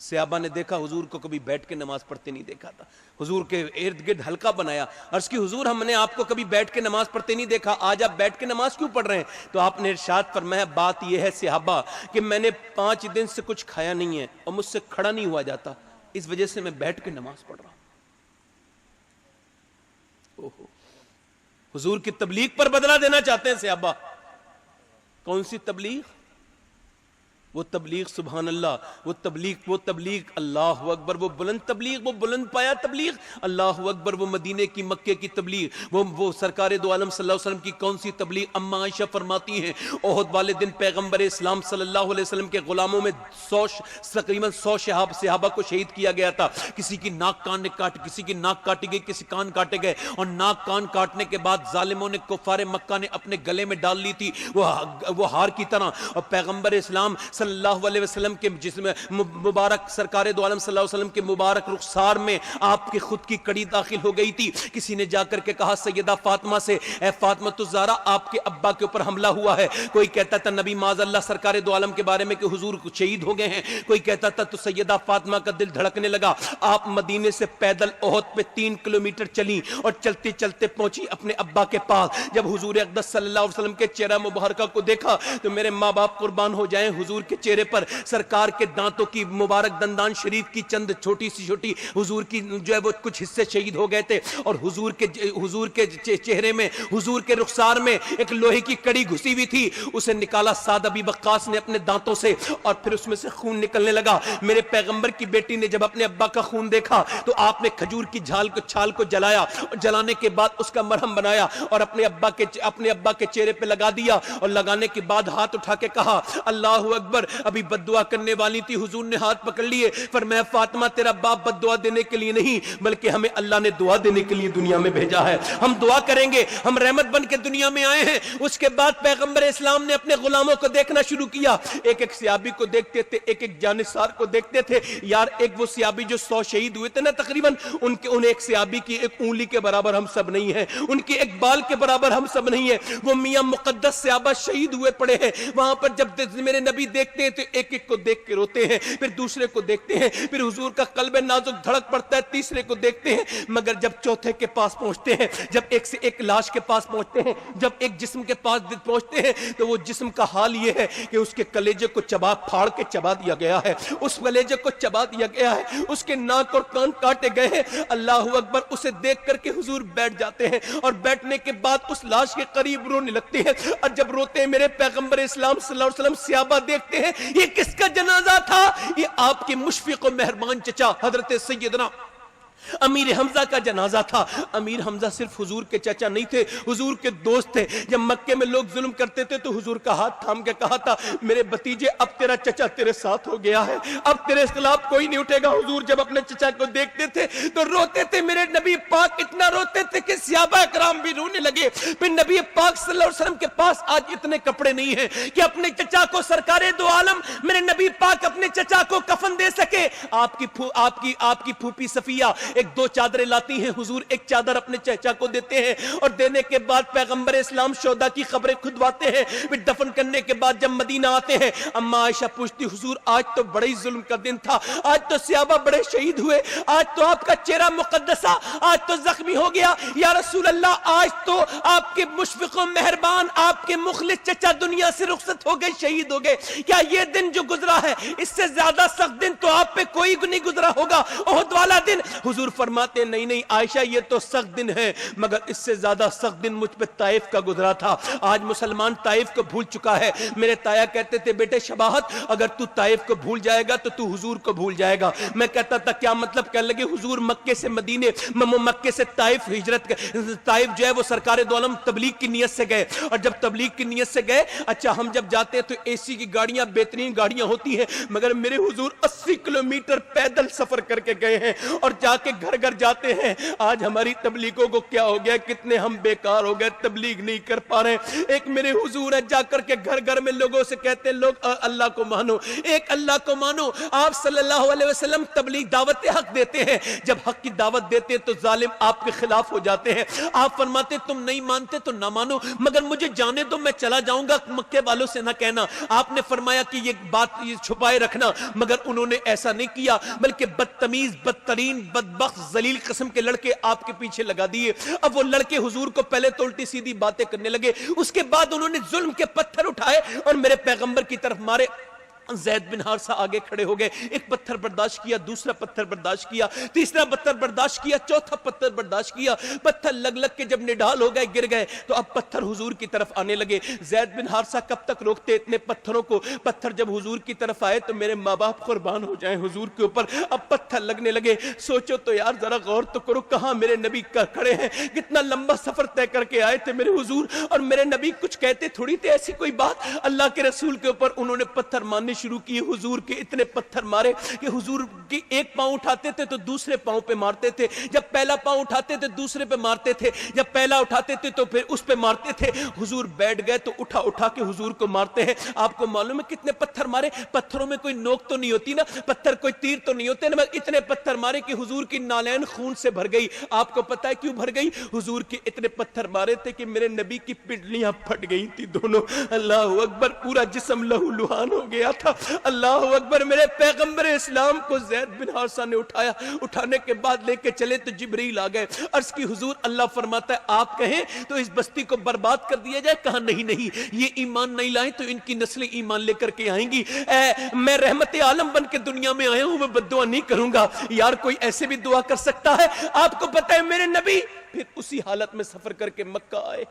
Speaker 1: صحابہ نے دیکھا حضور کو کبھی بیٹھ کے نماز پڑھتے نہیں دیکھا تھا. حضور کے ارد گرد حلقہ بنایا، عرض کی حضور ہم نے آپ کو کبھی بیٹھ کے نماز پڑھتے نہیں دیکھا، آج آپ بیٹھ کے نماز کیوں پڑھ رہے ہیں؟ تو آپ نے ارشاد فرمایا بات یہ ہے صحابہ کہ میں نے 5 دن سے کچھ کھایا نہیں ہے اور مجھ سے کھڑا نہیں ہوا جاتا، اس وجہ سے میں بیٹھ کے نماز پڑھ رہا ہوں. حضور کی تبلیغ پر بدلہ دینا چاہتے ہیں صحابہ. کون سی تبلیغ؟
Speaker 3: وہ تبلیغ سبحان اللہ، وہ تبلیغ اللہ اکبر، وہ بلند تبلیغ، وہ بلند پایا تبلیغ، اللہ اکبر، وہ مدینے کی مکے کی تبلیغ، وہ سرکار دو عالم صلی اللہ علیہ وسلم کی کون سی تبلیغ؟ اما عائشہ فرماتی ہیں احد والے دن پیغمبر اسلام صلی اللہ علیہ وسلم کے غلاموں میں تقریباً 100 صحابہ کو شہید کیا گیا تھا، کسی کی ناک کان کسی کی ناک کاٹی گئی، کسی کان کاٹے گئے، اور ناک کان کاٹنے کے بعد ظالموں نے کفار مکہ نے اپنے گلے میں ڈال لی تھی وہ ہار کی طرح، اور پیغمبر اسلام صلی اللہ علیہ وسلم کے جسم مبارک سرکار دو عالم صلی اللہ علیہ وسلم کے مبارک رخسار میں آپ کی خود کی کڑی داخل ہو گئی تھی۔ کسی نے جا کر کے کہا سیدہ فاطمہ سے، اے فاطمہ الزہرا آپ کے ابا کے اوپر حملہ ہوا ہے، کوئی کہتا تھا نبی معاذ اللہ سرکار دو عالم کے بارے میں کہ حضور شہید ہو گئے ہیں، کوئی کہتا تھا، تو سیدہ فاطمہ کا دل دھڑکنے لگا، آپ مدینے سے پیدل احد پہ 3 کلومیٹر چلی اور چلتے چلتے پہنچی اپنے ابا کے پاس۔ جب حضور اقدس صلی اللہ علیہ وسلم کے چہرہ مبارکہ کو دیکھا تو میرے ماں باپ قربان ہو جائیں، حضور کے چہرے پر سرکار کے دانتوں کی مبارک دندان شریف کی چند چھوٹی حضور کی جو ہے وہ کچھ حصے شہید ہو گئے تھے، اور حضور کے چہرے میں، حضور کے رخسار میں ایک لوہے کی کڑی گھسی ہوئی تھی، اسے نکالا سعد ابی وقاص نے اپنے دانتوں سے، اور پھر اس میں سے خون نکلنے لگا۔ میرے پیغمبر کی بیٹی نے جب اپنے ابا کا خون دیکھا تو آپ نے کھجور کی چھال کو جلایا، اور جلانے کے بعد اس کا مرہم بنایا اور اپنے ابا کے چہرے پہ لگا دیا، اور لگانے کے بعد ہاتھ اٹھا کے کہا اللہ اکبر۔ ابھی بد دعا کرنے والی تھی، حضور نے ہاتھ پکڑ لیے، فرمایا فاطمہ تیرا باپ بد دعا دینے کے لیے نہیں بلکہ ہمیں اللہ نے دعا دینے کے لیے دنیا میں بھیجا ہے، ہم دعا کریں گے، ہم رحمت بن کے دنیا میں آئے ہیں۔ اس کے بعد پیغمبر اسلام نے اپنے غلاموں کو دیکھنا شروع کیا، ایک ایک صحابی کو دیکھتے تھے، ایک ایک جانثار کو دیکھتے تھے، یار ایک وہ صحابی جو 100 شہید ہوئے تھے نا تقریباً، ان ایک صحابی کی ایک انگلی کے برابر ہم سب نہیں ہیں، ان کی ایک بال کے برابر ہم سب نہیں ہیں، وہ میاں مقدس صحابہ شہید ہوئے پڑے ہیں وہاں پر۔ جب میرے نبی دیکھتے ہیں تو ایک ایک کو دیکھ کے روتے ہیں، پھر دوسرے کو دیکھتے ہیں، پھر حضور کا قلب نازک دھڑک پڑتا ہے، تیسرے کو دیکھتے ہیں، مگر جب چوتھے کے پاس پہنچتے ہیں، جب ایک سے ایک لاش کے پاس پہنچتے ہیں، جب ایک جسم کے پاس پہنچتے ہیں تو وہ جسم کا حال یہ ہے کہ اس کے کلیجے کو پھاڑ کے چبا دیا گیا ہے، اس کلیجے کو چبا دیا گیا ہے، اس کے ناک اور کان کاٹے گئے ہیں۔ اللہ اکبر، اسے دیکھ کر کے حضور بیٹھ جاتے ہیں، اور بیٹھنے کے بعد اس لاش کے قریب رونے لگتے ہیں، اور جب روتے ہیں میرے پیغمبر اسلام صلی اللہ علیہ وسلم صحابہ دیکھتے ہیں یہ کس کا جنازہ تھا؟ یہ آپ کے مشفق و مہربان چچا حضرت سیدنا امیر حمزہ کا جنازہ تھا۔ امیر حمزہ صرف حضور کے چچا نہیں تھے، حضور کے دوست تھے۔ جب مکے میں لوگ ظلم کرتے تھے تو حضور کا ہاتھ تھام کے کہا تھا میرے بھتیجے اب تیرا چچا تیرے ساتھ ہو گیا ہے، اب تیرے خلاف کوئی نہیں اٹھے گا۔ حضور جب اپنے چچا کو دیکھتے تھے تو روتے تھے، میرے نبی پاک اتنا روتے تھے کہ صحابہ اکرام بھی رونے لگے۔ پھر نبی پاک صلی اللہ علیہ وسلم کے پاس آج اتنے کپڑے نہیں ہیں کہ اپنے چچا کو، سرکار دو عالم میرے نبی پاک اپنے چچا کو کفن دے سکے۔ آپ کی پھوپھی صفیہ ایک 2 چادریں لاتی ہیں، حضور ایک چادر اپنے چچا کو دیتے ہیں، اور دینے کے بعد پیغمبر اسلام شہداء کی قبریں کھدواتے ہیں۔ پھر دفن کرنے کے بعد جب مدینہ آتے ہیں، اما عائشہ پوچھتی حضور آج تو بڑے ہی ظلم کا دن تھا، آج تو صحابہ بڑے شہید ہوئے، آج تو آپ کا چہرہ مقدسہ آج تو زخمی ہو گیا، یا رسول اللہ آج تو آپ کے مشفق و مہربان، آپ کے مخلص چچا دنیا سے رخصت ہو گئے، شہید ہو گئے، کیا یہ دن جو گزرا ہے اس سے زیادہ سخت دن تو آپ پہ کوئی نہیں گزرا ہوگا، احد والا دن؟ حضور فرماتے نہیں عائشہ یہ تو سخت دن ہے، مگر اس سے زیادہ سخت دن مجھ پہ طائف کا گزرا تھا۔ آج مسلمان طائف کو بھول چکا ہے۔ میرے تایا کہتے تھے بیٹے شباہت اگر تو طائف کو بھول جائے گا تو تو حضور کو بھول جائے گا۔ میں کہتا تھا کیا مطلب؟ کہنے لگے حضور مکے سے مدینے، مکے سے طائف ہجرت، طائف جو ہے وہ سرکار دو عالم تبلیغ کی نیت سے گئے، اور جب تبلیغ کی نیت سے گئے، اچھا ہم جب جاتے ہیں تو اے سی کی گاڑیاں بہترین گاڑیاں ہوتی ہیں، مگر میرے حضور 80 کلومیٹر پیدل سفر کر کے گئے ہیں، اور جا کے گھر گھر جاتے ہیں۔ آج ہماری تبلیغوں کو کیا ہو گیا، کتنے ہم بیکار ہو گئے، تبلیغ نہیں کر پا رہے۔ ایک میرے حضور ہے جا کر کے گھر گھر میں لوگوں سے کہتے ہیں لوگ اللہ کو مانو، ایک اللہ کو مانو۔ آپ صلی اللہ علیہ وسلم تبلیغ دعوت حق دیتے ہیں، جب حق کی دعوت دیتے ہیں تو ظالم آپ کے خلاف ہو جاتے ہیں۔ آپ فرماتے تم نہیں مانتے تو نہ مانو، مگر مجھے جانے دو، میں چلا جاؤں گا، مکے والوں سے نہ کہنا۔ آپ نے فرمایا کہ یہ بات چھپائے رکھنا، مگر انہوں نے ایسا نہیں کیا، بلکہ بدتمیز، بدترین، بدبخت، ذلیل قسم کے لڑکے آپ کے پیچھے لگا دیے۔ اب وہ لڑکے حضور کو پہلے تو الٹی سیدھی باتیں کرنے لگے، اس کے بعد انہوں نے ظلم کے پتھر اٹھائے اور میرے پیغمبر کی طرف مارے۔ زید بن حارثہ آگے کھڑے ہو گئے، ایک پتھر برداشت کیا، دوسرا پتھر برداشت کیا، تیسرا پتھر برداشت کیا، چوتھا پتھر برداشت کیا، پتھر لگ لگ کے جب نڈال ہو گئے، گر گئے، تو اب پتھر حضور کی طرف آنے لگے۔ زید بن حارثہ کب تک روکتے اتنے پتھروں کو؟ پتھر جب حضور کی طرف آئے تو میرے ماں باپ قربان ہو جائیں حضور کے اوپر، اب پتھر لگنے لگے۔ سوچو تو یار، ذرا غور تو کرو، کہاں میرے نبی کھڑے ہیں، کتنا لمبا سفر طے کر کے آئے تھے میرے حضور، اور میرے نبی کچھ کہتے تھوڑی تھے ایسی کوئی بات اللہ کے رسول کے اوپر۔ انہوں نے پتھر مارنے شروع کیے، حضور کے اتنے پتھر مارے کہ حضور کی ایک پاؤں اٹھاتے تھے تو دوسرے پاؤں پہ مارتے تھے، جب پہلا پاؤں اٹھاتے تھے دوسرے پہ مارتے تھے، جب پہلا اٹھاتے تھے تو پھر اس پہ مارتے تھے۔ حضور بیٹھ گئے تو اٹھا اٹھا کے حضور کو مارتے ہیں۔ آپ کو معلوم ہے کتنے پتھر مارے؟ پتھروں میں کوئی نوک تو نہیں ہوتی نا، پتھر کوئی تیر تو نہیں ہوتے نا، اتنے پتھر مارے کہ حضور کی نالین خون سے بھر گئی۔ آپ کو پتا ہے کیوں بھر گئی؟ حضور کے اتنے پتھر مارے تھے کہ میرے نبی کی پنڈلیاں پھٹ گئی تھی دونوں۔ اللہ اکبر، پورا جسم لہو لہان ہو گیا تھا۔ اللہ اکبر، میرے پیغمبر اسلام کو زید بن حارثہ نے اٹھایا، اٹھانے کے بعد لے کے چلے تو جبریل آ گئے، عرض کی حضور اللہ فرماتا ہے آپ کہیں تو اس بستی کو برباد کر دیا جائے؟ کہا نہیں نہیں، یہ ایمان نہیں لائیں تو ان کی نسلیں ایمان لے کر کے آئیں گی۔ میں رحمت عالم بن کے دنیا میں آیا ہوں، میں بد دعا نہیں کروں گا۔ یار کوئی ایسے بھی دعا کر سکتا ہے؟ آپ کو پتا ہے میرے نبی پھر اسی حالت میں سفر کر کے مکہ آئے۔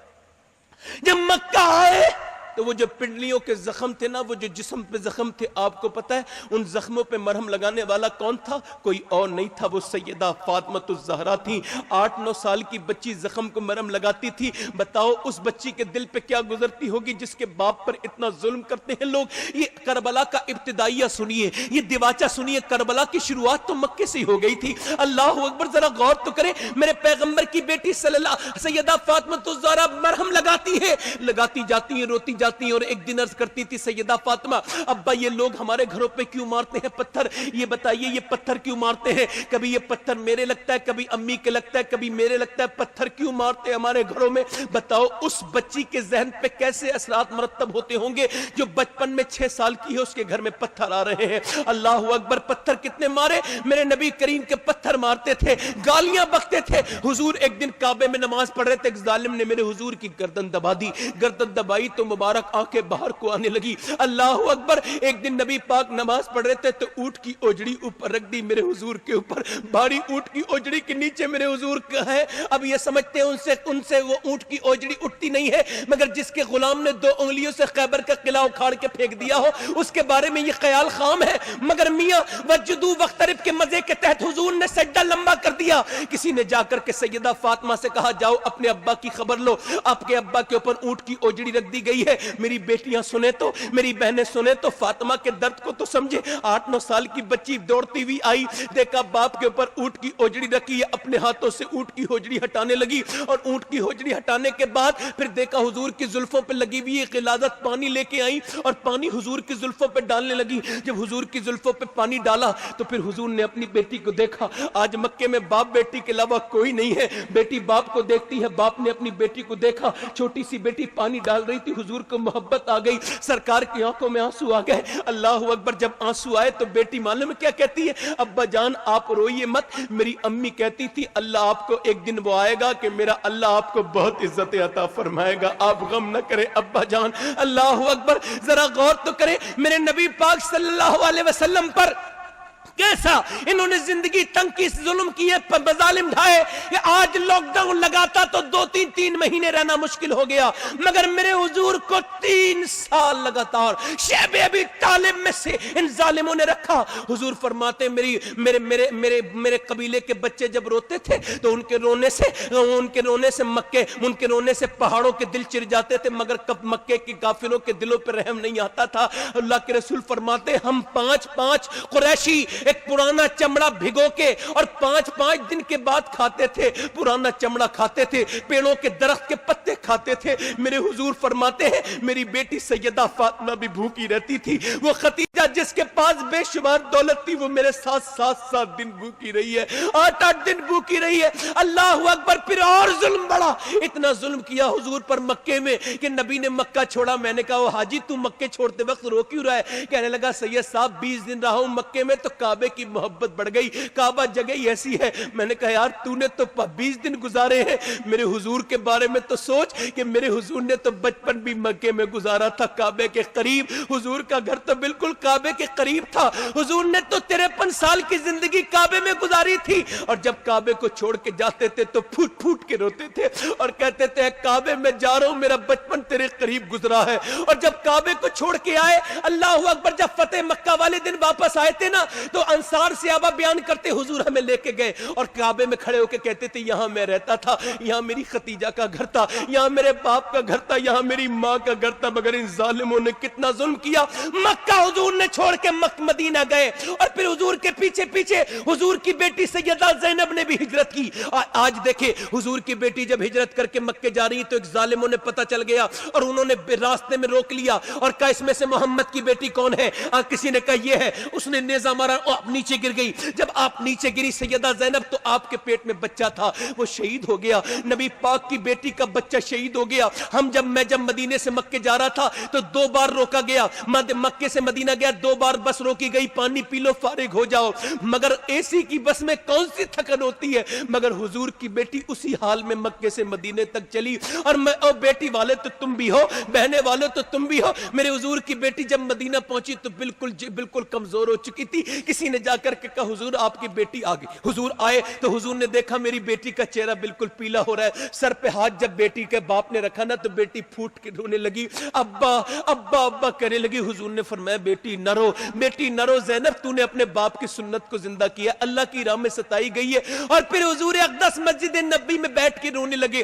Speaker 3: جب مکہ آئے تو وہ جو پنڈلیوں کے زخم تھے نا، وہ جو جسم پہ زخم تھے، آپ کو پتا ہے ان زخموں پہ مرہم لگانے والا کون تھا؟ کوئی اور نہیں تھا، وہ سیدہ فاطمہ الزہرا تھی۔ 8-9 سال کی بچی زخم کو مرہم لگاتی تھی۔ بتاؤ اس بچی کے دل پہ کیا گزرتی ہوگی جس کے باپ پر اتنا ظلم کرتے ہیں لوگ۔ یہ کربلا کا ابتدائیہ سنیے، یہ دیواچہ سنیے، کربلا کی شروعات تو مکے سے ہو گئی تھی۔ اللہ اکبر، ذرا غور تو کریں، میرے پیغمبر کی بیٹی سیدہ فاطمہ الزہرا مرہم لگاتی ہے، لگاتی جاتی ہیں، روتی جاتی ہیں، اور ایک دن عرض کرتی تھی سیدہ فاطمہ، ابا یہ لوگ ہمارے گھروں پہ کیوں مارتے ہیں پتھر؟ یہ بتائیے یہ پتھر کیوں مارتے ہیں؟ کبھی یہ پتھر میرے لگتا ہے، کبھی امی کے لگتا ہے، کبھی میرے لگتا ہے، پتھر کیوں مارتے ہیں ہمارے گھروں میں؟ بتاؤ اس بچی کے ذہن پہ کیسے اثرات مرتب ہوتے ہوں گے جو بچپن میں 6 سال کی ہے، اس کے گھر میں پتھر آ رہے ہیں۔ اللہ اکبر، پتھر کتنے مارے میرے نبی کریم کے؟ پتھر مارتے تھے، گالیاں بکتے تھے۔ حضور ایک دن کعبے میں نماز پڑھ رہے تھے، ایک ظالم نے میرے حضور کی گردن دبا دی، گردن دبائی تو مبارک آنکھیں باہر کو آنے لگی۔ اللہ اکبر، ایک دن نبی پاک نماز پڑھ رہے تھے تو اونٹ کی اوجڑی اوپر رکھ دی میرے حضور کے اوپر، بھاری اونٹ کی اوجڑی کے نیچے میرے حضور کا ہے۔ اب یہ سمجھتے ہیں ان سے وہ اونٹ کی اوجڑی اٹھتی نہیں ہے، مگر جس کے غلام نے 2 انگلیوں سے خیبر کا قلعہ اکھاڑ کے پھینک دیا ہو اس کے بارے میں یہ خیال خام ہے۔ مگر میاں وجدو وقترب کے مزے کے تحت حضور نے سجدہ لمبا کر دیا۔ کسی نے جا کر کے سیدہ فاطمہ سے کہا جاؤ اپنے ابا کی خبر لو، آپ کے ابا کے اوپر اونٹ کی اوجڑی رکھ دی گئی ہے۔ میری بیٹیاں سنیں تو، میری بہنیں سنیں تو، فاطمہ کے درد کو تو سمجھے۔ 8-9 سال کی بچی دوڑتی ہوئی آئی، دیکھا باپ کے اوپر اونٹ کی اوجڑی رکھی ہے، اپنے ہاتھوں سے اونٹ کی اوجڑی ہٹانے لگی، اور اونٹ کی اوجڑی ہٹانے کے بعد پھر دیکھا حضور کی زلفوں پہ لگی ہوئی ایک غلاظت، پانی لے کے آئی اور پانی حضور کی زلفوں پہ ڈالنے لگی۔ جب حضور کی زلفوں پہ پانی ڈالا تو پھر حضور نے اپنی بیٹی کو دیکھا۔ آج مکے میں باپ بیٹی کے علاوہ کوئی نہیں ہے، بیٹی باپ کو دیکھتی ہے، باپ نے اپنی بیٹی کو دیکھا، چھوٹی سی بیٹی پانی ڈال رہی تھی، حضور کو محبت آ گئی، سرکار کی آنکھوں میں آنسو آ گئے۔ اللہ اکبر، جب آنسو آئے تو بیٹی معلوم ہے کیا کہتی ہے؟ ابا جان آپ روئیے مت۔ میری امی کہتی تھی اللہ آپ کو ایک دن وہ آئے گا کہ میرا اللہ آپ کو بہت عزت عطا فرمائے گا، آپ غم نہ کریں ابا جان۔ اللہ اکبر، ذرا غور تو کریں میرے نبی پاک صلی اللہ علیہ وسلم پر کیسا انہوں نے زندگی تنگ کی، ظلم کیے، مظالم ڈھائے کہ آج لاک ڈاؤن لگاتا تو 2-3 مہینے رہنا مشکل ہو گیا، مگر میرے حضور کو 3 سال لگاتار شیب ابی طالب میں سے ان ظالموں نے رکھا۔ حضور فرماتے میرے قبیلے کے بچے جب روتے تھے تو ان کے رونے سے پہاڑوں کے دل چر جاتے تھے، مگر کب مکے کے کافروں کے دلوں پر رحم نہیں آتا تھا۔ اللہ کے رسول فرماتے ہم 5 قریشی ایک پرانا چمڑا بھگو کے اور 5 دن کے بعد کھاتے تھے، پرانا چمڑا کھاتے تھے، پیڑوں کے درخت کے پتے کھاتے تھے۔ میرے حضور فرماتے ہیں میری بیٹی سیدہ فاطمہ بھی بھوکی رہتی تھی، وہ خدیجہ جس کے پاس بے شمار دولت تھی وہ میرے ساتھ 7 دن بھوکی رہی ہے، 8 دن بھوکی رہی ہے۔ اللہ اکبر، پھر اور ظلم بڑھا، اتنا ظلم کیا حضور پر مکے میں کہ نبی نے مکہ چھوڑا۔ میں نے کہا حاجی تو مکے چھوڑتے وقت رو کیوں رہا ہے؟ کہنے لگا سید صاحب 20 دن رہا ہوں مکے میں تو کعبے کی محبت بڑھ گئی. کعبہ جگہ ہی ایسی ہے. میں نے کہا یار تو نے تو 20 دن گزارے ہیں, میرے حضور کے بارے میں تو سوچ کہ میرے حضور نے تو بچپن بھی مکے میں گزارا تھا کعبے کے قریب. حضور کا گھر تو بالکل کعبے کے قریب تھا. حضور نے تو 53 سال کی زندگی کعبے میں گزاری تھی, اور جب کعبے کو چھوڑ کے جاتے تھے تو پھوٹ پھوٹ کے روتے تھے اور کہتے تھے کعبے میں جا رہا ہوں, میرا بچپن تیرے قریب گزرا ہے. اور جب کعبے کو چھوڑ کے آئے, اللہ اکبر, جب فتح مکہ والے دن واپس آئے تھے نا, تو انصار صحابہ بیان کرتے حضور ہمیں لے کے گئے اور کعبے میں کھڑے ہو کے کہتے تھے یہاں میں رہتا تھا, یہاں میری ختیجہ کا گھر تھا, یہاں میرے باپ کا گھر تھا, یہاں میری ماں کا گھر تھا, مگر ان ظالموں نے کتنا ظلم کیا. مکہ حضور نے چھوڑ کے مدینہ گئے, اور پھر حضور کے پیچھے پیچھے حضور کی بیٹی سیدہ زینب نے بھی ہجرت کی. آج دیکھیں حضور کی بیٹی جب ہجرت کر کے مکے جا رہی تو ایک ظالموں نے پتہ چل گیا اور انہوں نے راستے میں روک لیا اور کہا اس میں سے محمد کی بیٹی کون ہے؟ کسی نے کہا یہ ہے. اس نے نیزہ مارا, آپ نیچے گر گئی. جب آپ نیچے گری سیدہ زینب, تو آپ کے پیٹ میں بچہ تھا, وہ شہید ہو گیا. نبی پاک کی بیٹی کا بچہ شہید ہو گیا. میں جب مدینے سے مکے جا رہا تھا تو 2 بار روکا گیا. مکے سے مدینہ گیا, 2 بار بس روکی گئی, پانی پی لو فارغ ہو جاؤ. مگر اے سی کی بس میں کون سی تھکن ہوتی ہے؟ مگر حضور کی بیٹی اسی حال میں مکے سے مدینے تک چلی. اور بیٹی والے تو تم بھی ہو, بہنے والے تو تم بھی ہو. میرے حضور کی بیٹی جب مدینہ پہنچی تو بالکل کمزور ہو چکی تھی. کسی نے جا کر کے کہا حضور آپ کی بیٹی آ گئی. حضور آئے تو حضور نے دیکھا میری بیٹی کا چہرہ بالکل پیلا ہو رہا ہے. سر پہ ہاتھ جب بیٹی کے باپ نے رکھا نا تو بیٹی پھوٹ کے رونے لگی, ابا ابا ابا کہنے لگی. حضور نے فرمایا بیٹی نہ رو, بیٹی نہ رو زینب, تو نے اپنے باپ کی سنت کو زندہ کیا, اللہ کی راہ میں ستائی گئی ہے. اور پھر حضور اقدس مسجد نبی میں بیٹھ کے رونے لگے.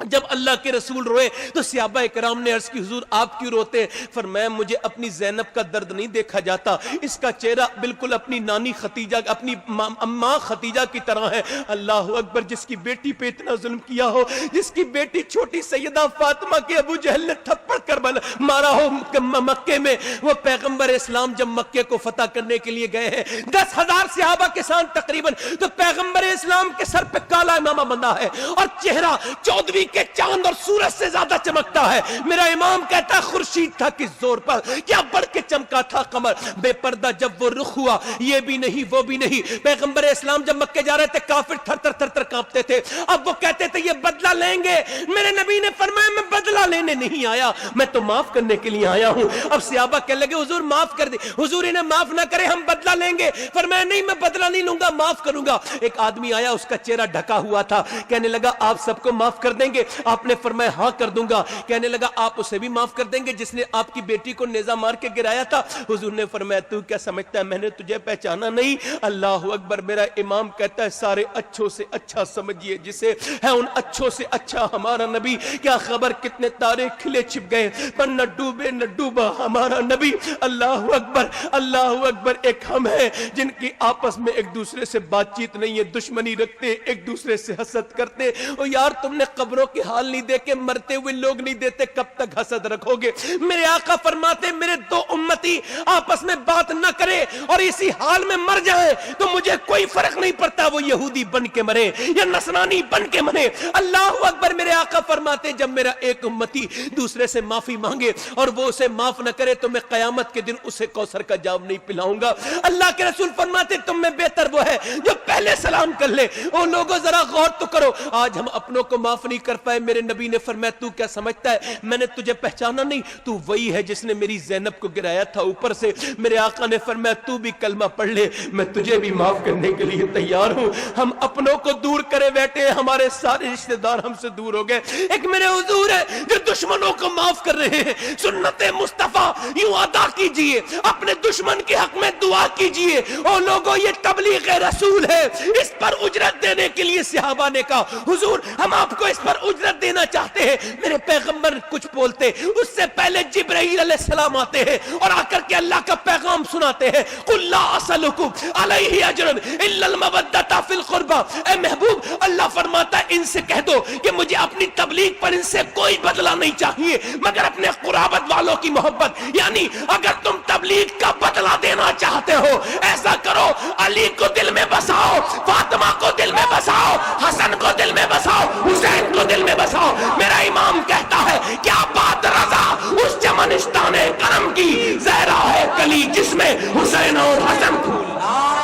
Speaker 3: جب اللہ کے رسول روئے تو صحابہ اکرام نے عرض کی حضور آپ کیوں روتے؟ فرمایا مجھے اپنی زینب کا درد نہیں دیکھا جاتا, اس کا چہرہ بالکل اپنی نانی ختیجہ, اپنی ماں ختیجہ کی طرح ہے. اللہ اکبر, جس کی بیٹی پہ اتنا ظلم کیا ہو, جس کی بیٹی چھوٹی سیدہ فاطمہ کے ابو جہل نے تھپڑ کر مارا ہو مکے میں. وہ پیغمبر اسلام جب مکے کو فتح کرنے کے لیے گئے ہیں 10,000 صحابہ کے ساتھ تقریباً, تو پیغمبر اسلام کے سر پہ کالا امامہ بندھا ہے اور چہرہ 14 کہ چاند اور سورج سے زیادہ چمکتا ہے. میرا امام کہتا ہے خورشید تھا کس زور پر, کیا بڑھ کے چمکا تھا قمر. بے پردہ جب وہ رخ ہوا, یہ بھی نہیں وہ بھی نہیں. پیغمبر اسلام جب مکے جا رہے تھے کافر تھر تھر کانپتے تھے. اب وہ کہتے تھے یہ بدلہ لیں گے. میرے نبی نے فرمایا میں بدلہ لینے نہیں آیا, میں تو معاف کرنے کے لیے آیا ہوں. اب صحابہ کہنے لگے حضور معاف کر دے. حضور انہیں معاف نہ کرے, ہم بدلہ لیں گے. فرمایا نہیں میں بدلہ نہیں لوں گا, معاف کروں گا. ایک آدمی آیا, اس کا چہرہ ڈھکا ہوا تھا, کہنے لگا آپ سب کو معاف کر دیں گے؟ آپ نے فرمایا ہاں کر دوں گا. کہنے لگا آپ اسے بھی معاف کر دیں گے جس نے آپ کی بیٹی کو نیزہ مار کے گرایا تھا؟ حضور نے فرمایا تو کیا سمجھتا ہے میں نے تجھے پہچانا نہیں؟ اللہ اکبر. میرا امام کہتا ہے سارے اچھوں سے اچھا سمجھیے جسے ہے, ان اچھوں سے اچھا ہمارا نبی. کیا خبر کتنے تارے کھلے چھپ گئے پر نہ ڈوبے نہ ڈوبا ہمارا نبی. اللہ اکبر اللہ اکبر. ایک ہم ہیں جن کی آپس میں ایک دوسرے سے بات چیت نہیں ہے, دشمنی رکھتے, ایک دوسرے سے حسد کرتے. او یار تم نے قبروں کے حال نہیں دیکھے, مرتے ہوئے لوگ نہیں دیتے, کب تک حسد رکھو گے؟ میرے آقا فرماتے میرے 2 امتی آپس میں بات نہ کرے اور اسی حال میں مر جائیں تو مجھے کوئی فرق نہیں پڑتا وہ یہودی بن کے مرے یا نصرانی بن کے مرے. اللہ اکبر. میرے آقا فرماتے جب میرا ایک امتی دوسرے سے معافی مانگے اور وہ اسے معاف نہ کرے تو میں قیامت کے دن اسے کوثر کا جام نہیں پلاؤں گا. اللہ کے رسول فرماتے تم میں بہتر وہ ہے جو پہلے سلام کر لے. او لوگوں ذرا غور تو کرو, آج ہم اپنوں کو معاف نہیں کر پائے. میرے نبی نے فرمایا تو کیا سمجھتا ہے میں نے تجھے پہچانا نہیں؟ تو وہی ہے جس نے میری زینب کو گرایا تھا اوپر سے. میرے آقا نے فرمایا تو بھی کلمہ پڑھ لے, میں تجھے بھی معاف کرنے کے لیے تیار ہوں. ہم اپنوں کو دور کرے بیٹھے, ہمارے سارے رشتہ دار ہم سے دور ہو گئے. ایک میرے حضور ہے جو دشمنوں کو معاف کر رہے ہیں. سنت مصطفیٰ یوں ادا کیجئے, اپنے دشمن کے حق میں دعا کیجئے. او لوگوں یہ تبلیغ رسول ہے, اس پر اجرت دینے کے لیے صحابہ نے کہا حضور ہم آپ کو اس پر اجرت دینا چاہتے ہیں. میرے پیغمبر کچھ بولتے, اس سے پہلے جبرائیل علیہ السلام آتے ہیں اور آ کر کے اللہ کا پیغام سناتے ہیں. قل لا اسلکم علیہ اجرا الا المودۃ فی القربى. اے محبوب اللہ فرماتا ہے ان سے کہہ دو کہ مجھے اپنی تبلیغ پر ان سے کوئی بدلہ نہیں چاہیے مگر اپنے قرابت والوں کی محبت. یعنی اگر تم تبلیغ کا بدلہ دینا چاہتے ہو ایسا کرو, علی کو دل میں بساؤ, فاطمہ کو دل میں بساؤ, حسن کو دل میں بساؤ, حسین کو دل میں بساؤ. میرا امام کہتا ہے کیا بات رضا اس چمنستان کرم کی, زہرا ہے کلی جس میں حسین اور حسن پھول.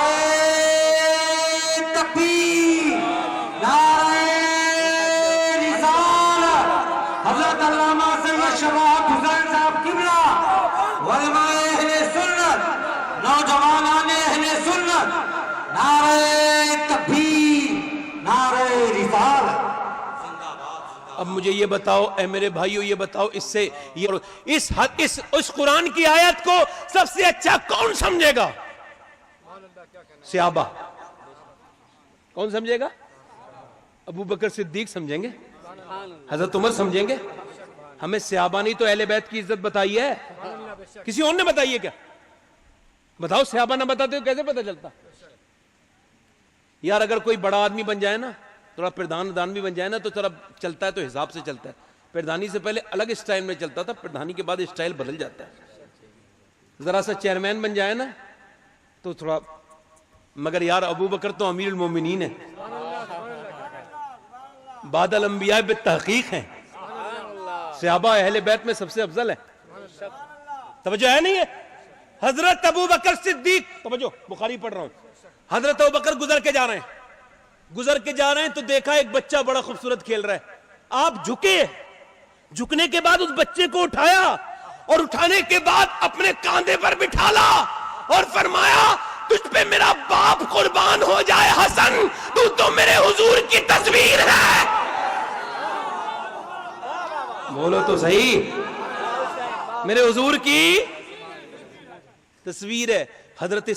Speaker 2: شباب حسین صاحب قبلہ، علماء اہل سنت، نوجوانان اہل سنت، نعرہ تکبیر، نعرہ رسالت۔
Speaker 3: اب مجھے یہ بتاؤ اے میرے بھائیو، یہ بتاؤ اس سے اس قرآن کی آیت کو سب سے اچھا کون سمجھے گا؟ صحابہ۔ کون سمجھے گا؟ ابو بکر صدیق سمجھیں گے، حضرت عمر سمجھیں گے۔ ہمیں صحابہ نہیں تو اہل بیت کی عزت بتائی ہے، کسی اور نے بتائی ہے کیا؟ بتاؤ، صحابہ نہ بتاتے تو کیسے پتہ چلتا؟ یار اگر کوئی بڑا آدمی بن جائے نا، تھوڑا پردھان بھی بن جائے نا، تو تھوڑا چلتا ہے تو حساب سے چلتا ہے۔ پردھانی سے پہلے الگ اسٹائل میں چلتا تھا، پردھانی کے بعد اسٹائل بدل جاتا ہے۔ ذرا سا چیئرمین بن جائے نا تو تھوڑا، مگر یار ابو بکر تو امیر المومنین ہے، بعد الانبیاء بالتحقیق ہیں، صحابہ اہل بیت میں سب سے افضل ہے۔ توجہ ہے نہیں ہے؟ حضرت ابو بکر صدیق، توجہ، بخاری پڑھ رہا ہوں، حضرت ابو بکر گزر کے جا رہے ہیں تو دیکھا ایک بچہ بڑا خوبصورت کھیل رہا ہے۔ آپ جھکنے کے بعد اس بچے کو اٹھایا اور اٹھانے کے بعد اپنے کاندھے پر بٹھالا اور فرمایا تجھ پہ میرا باپ قربان ہو جائے حسن، تو میرے حضور کی تصویر ہے۔ بولو تو صحیح، میرے حضور کی تصویر ہے۔ حضرت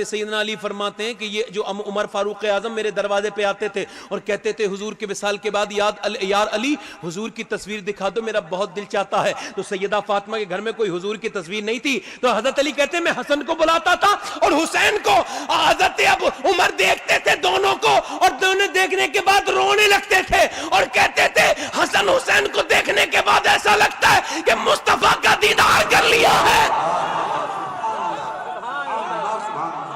Speaker 3: سیدنا علی فرماتے ہیں کہ یہ جو عمر فاروق اعظم میرے دروازے پہ آتے تھے اور کہتے تھے حضور کے وصال کے بعد یار علی حضور کی تصویر دکھا دو، میرا بہت دل چاہتا ہے۔ تو سیدہ فاطمہ کے گھر میں کوئی حضور کی تصویر نہیں تھی، تو حضرت علی کہتے ہیں میں حسن کو بلاتا تھا اور حسین کو۔ حضرت عمر دیکھتے تھے دونوں کو، اور دونوں دیکھنے کے بعد رونے لگتے تھے اور کہتے تھے حسن حسین کو دیکھنے کے بعد ایسا لگتا ہے کہ مصطفیٰ کا دیدار کر لیا ہے۔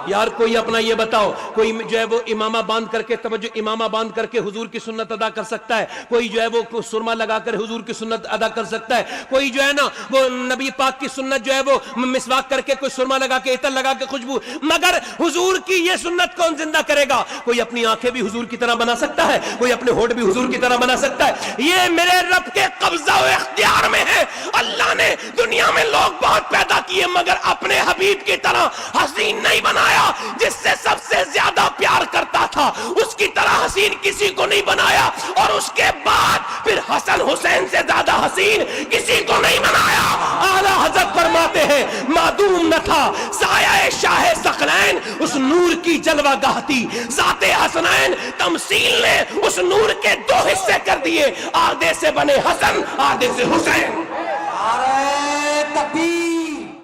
Speaker 3: یار کوئی اپنا یہ بتاؤ، کوئی جو ہے وہ امامہ باندھ کر کے، توجہ، امامہ باندھ کر کے حضور کی سنت ادا کر سکتا ہے؟ کوئی جو ہے وہ سرما لگا کر حضور کی سنت ادا کر سکتا ہے؟ کوئی جو ہے نا وہ نبی پاک کی سنت جو ہے وہ مسواک کر کے، کوئی سرما لگا کے، عطر لگا کے، خوشبو، مگر حضور کی یہ سنت کون زندہ کرے گا؟ کوئی اپنی آنکھیں بھی حضور کی طرح بنا سکتا ہے؟ کوئی اپنے ہونٹ بھی حضور کی طرح بنا سکتا ہے؟ یہ میرے رب کے قبضہ و اختیار میں ہے۔ اللہ نے دنیا میں لوگ بہت پیدا کیے مگر اپنے حبیب کی طرح حسین نہیں بنایا۔ جس سے سب سے زیادہ پیار کرتا تھا اس کی طرح حسین کسی کو نہیں بنایا، اور اس کے بعد پھر حسن حسین سے زیادہ حسین کسی کو نہیں بنایا۔ اعلیٰ حضرت فرماتے ہیں معدوم نہ تھا سایہ شاہ ثقلین، اس نور کی جلوہ گاہ تھی ذات حسنین، تمثیل نے اس نور کے دو حصے کر دیے، آدھے سے بنے حسن، آدھے سے حسین۔
Speaker 2: نعرہ تکبیر،